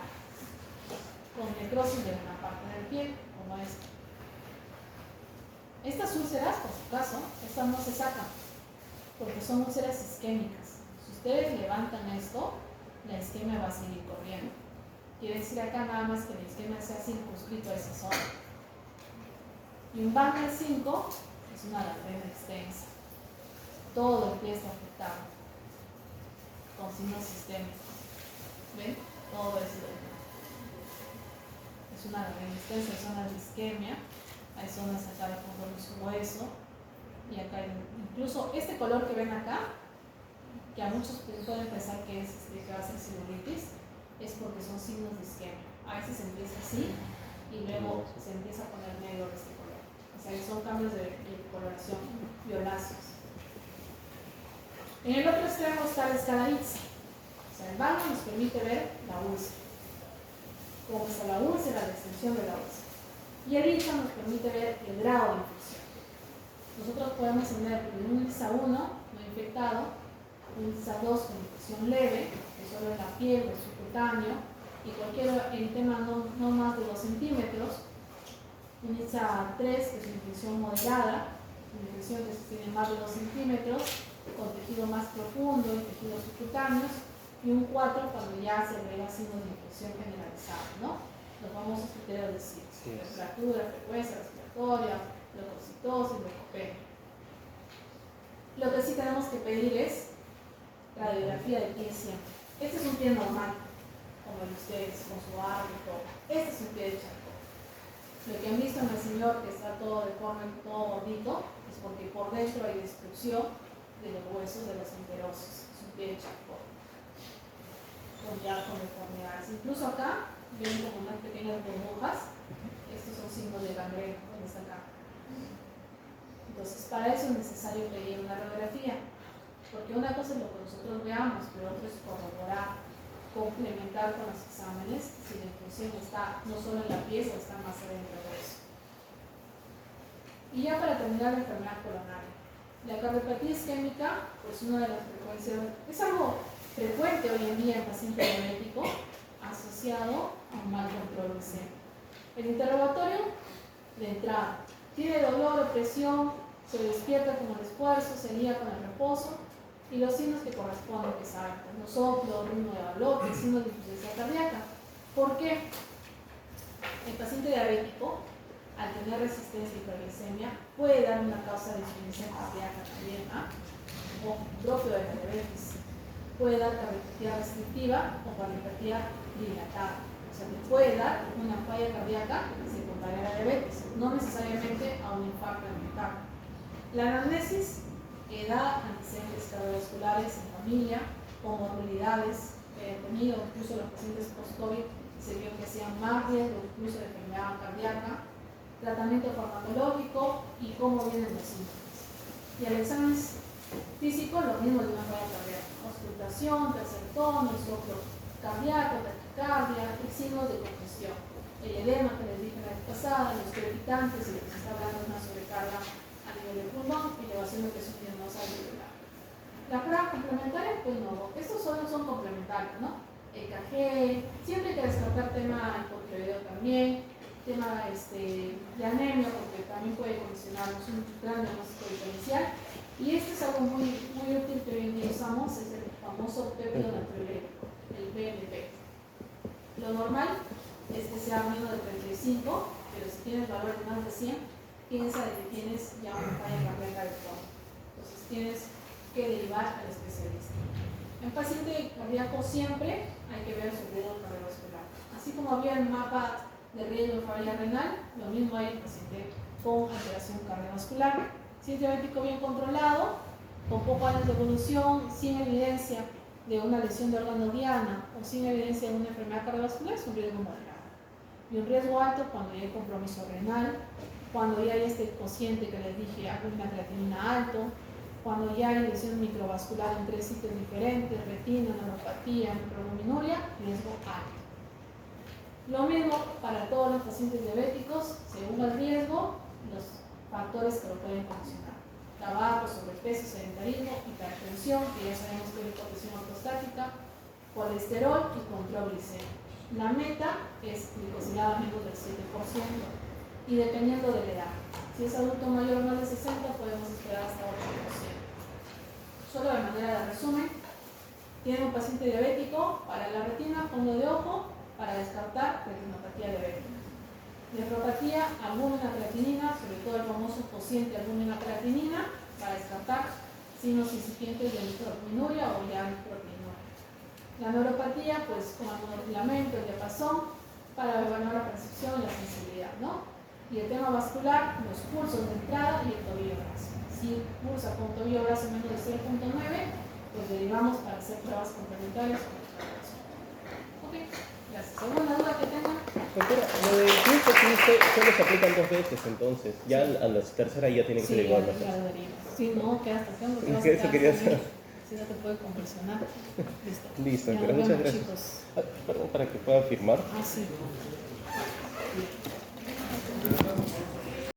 con necrosis de una parte del pie, como esta. Estas úlceras, por su caso, estas no se sacan, porque son úlceras isquémicas. Si ustedes levantan esto, la isquemia va a seguir corriendo. Quiere decir acá nada más que la isquemia sea circunscrito a esa zona. Y un Wagner 5 es una gangrena extensa. Todo el pie está afectado, con signos sistémicos. ¿Ven? Todo eso. Es una gangrena extensa, hay zonas de isquemia, hay zonas acá de compromiso hueso, y acá incluso este color que ven acá, que a muchos pueden pensar que va a ser celulitis, es porque son signos de isquemia. A veces se empieza así y luego se empieza a poner negro de este color. O sea, son cambios de coloración violáceos. En el otro extremo está la escalaritis. O sea, el Wagner nos permite ver la úlcera. Cómo está la úlcera, la extensión de la úlcera. Y el ILSA nos permite ver el grado de infección. Nosotros podemos tener un ILSA 1 no infectado, un ILSA 2 con infección leve, que solo en la piel o subcutáneo, y cualquier eritema no más de 2 centímetros, un ILSA 3 que es una infección moderada, una infección que tiene más de 2 centímetros, con tejido más profundo y tejidos subcutáneos, y un 4 cuando ya se agrega signos de infección generalizada, ¿no? Los famosos criterios de SIDS, temperatura, frecuencia respiratoria, leucocitosis, leucopenia. Lo que sí tenemos que pedir es radiografía de pie siempre. Este es un pie normal, como el de ustedes, con su árbol y todo. Este es un pie de Charcot. Lo que han visto en el señor que está todo deforme, todo gordito, es porque por dentro hay destrucción de los huesos de los enterosos. Es un pie de Charcot, con deformidades. Incluso acá ven como unas pequeñas burbujas. Estos son signos de gangrena, como está acá. Entonces, para eso es necesario pedir una radiografía, porque una cosa es lo que nosotros veamos, pero otra es corroborar, complementar con los exámenes si la infección está no solo en la pieza, está más adentro de eso. Y ya para terminar, la enfermedad coronaria. La cardiopatía isquémica, pues una de las frecuencias, es algo frecuente hoy en día en paciente diabético asociado a un mal control glicémico. El interrogatorio de entrada: tiene dolor, opresión, se despierta con el esfuerzo, se guía con el reposo, y los signos que corresponden que saben, no soplo, ritmo de galope, signos de insuficiencia cardíaca. ¿Por qué? El paciente diabético, al tener resistencia y hiperglicemia, puede dar una causa de insuficiencia cardíaca también, o propio de la diabetes. Puede dar cardiopatía restrictiva o cardiopatía dilatada. O sea, que puede dar una falla cardíaca secundaria a la diabetes, no necesariamente a un infarto de miocardio. La anamnesis, edad, antecedentes cardiovasculares en familia, comorbilidades, tenido incluso los pacientes post-COVID, se vio que hacían más riesgo incluso de enfermedad cardíaca, tratamiento farmacológico y cómo vienen los síntomas. Y al examen físico, lo mismo de una falla cardíaca: auscultación, tercer tono, soplo cardíaco, taquicardia y signos de congestión. El edema que les dije la vez pasada, los crepitantes, y lo que se está hablando de una sobrecarga a nivel del pulmón, elevación de presión venosa alveolar. La prueba complementaria, pues no, estos solo son complementarios, ¿no? EKG, siempre hay que descartar tema hipotiroideo también, tema de anemia, porque también puede condicionarnos un gran diagnóstico diferencial. Y este es algo muy, muy útil que hoy en día usamos, es el famoso péptido natriurético, el BNP. Lo normal es que sea menos de 35, pero si tienes valores más de 100, piensa de que tienes ya una falla cardíaca de todo. Entonces tienes que derivar al especialista. En paciente cardíaco siempre hay que ver su riesgo cardiovascular. Así como había el mapa de riesgo de falla renal, lo mismo hay en paciente con alteración cardiovascular. Si es diabético bien controlado, con pocos años de evolución, sin evidencia de una lesión de órgano diana o sin evidencia de una enfermedad cardiovascular, es un riesgo moderado. Y un riesgo alto cuando ya hay compromiso renal, cuando ya hay este cociente que les dije, una creatinina alto, cuando ya hay lesión microvascular en 3 sitios diferentes, retina, neuropatía, microalbuminuria, riesgo alto. Lo mismo para todos los pacientes diabéticos, según el riesgo, los factores que lo pueden condicionar: tabaco, sobrepeso, sedentarismo, hipertensión, que ya sabemos que es hipotensión ortostática, colesterol y control glicémico. La meta es glicosilada menos del 7% y dependiendo de la edad. Si es adulto mayor o más de 60, podemos esperar hasta 8%. Solo de manera de resumen, tiene un paciente diabético para la retina, fondo de ojo, para descartar retinopatía diabética. Nefropatía, albúmina creatinina, sobre todo el famoso cociente albúmina creatinina, para descartar signos incipientes de microalbuminuria o ya proteinuria. La neuropatía, pues con el filamento, el diapasón, para evaluar la percepción y la sensibilidad, ¿no? Y el tema vascular, los pulsos de entrada y el tobillo-brazo. Si pulsa con tobillo-brazo menos de 0.9, pues derivamos para hacer pruebas complementarias con el brazo. Ok, gracias. ¿Alguna duda que tengan? Doctora, lo de pulso solo se aplican 2 veces, entonces. Ya a la tercera ya tiene que ser igual. Sí, no, que hasta que vas Eso quería saber. Si no te puede convulsionar. Listo. Listo, Ya pero muchas vemos, gracias. chicos. Perdón, para que pueda firmar. Ah, sí.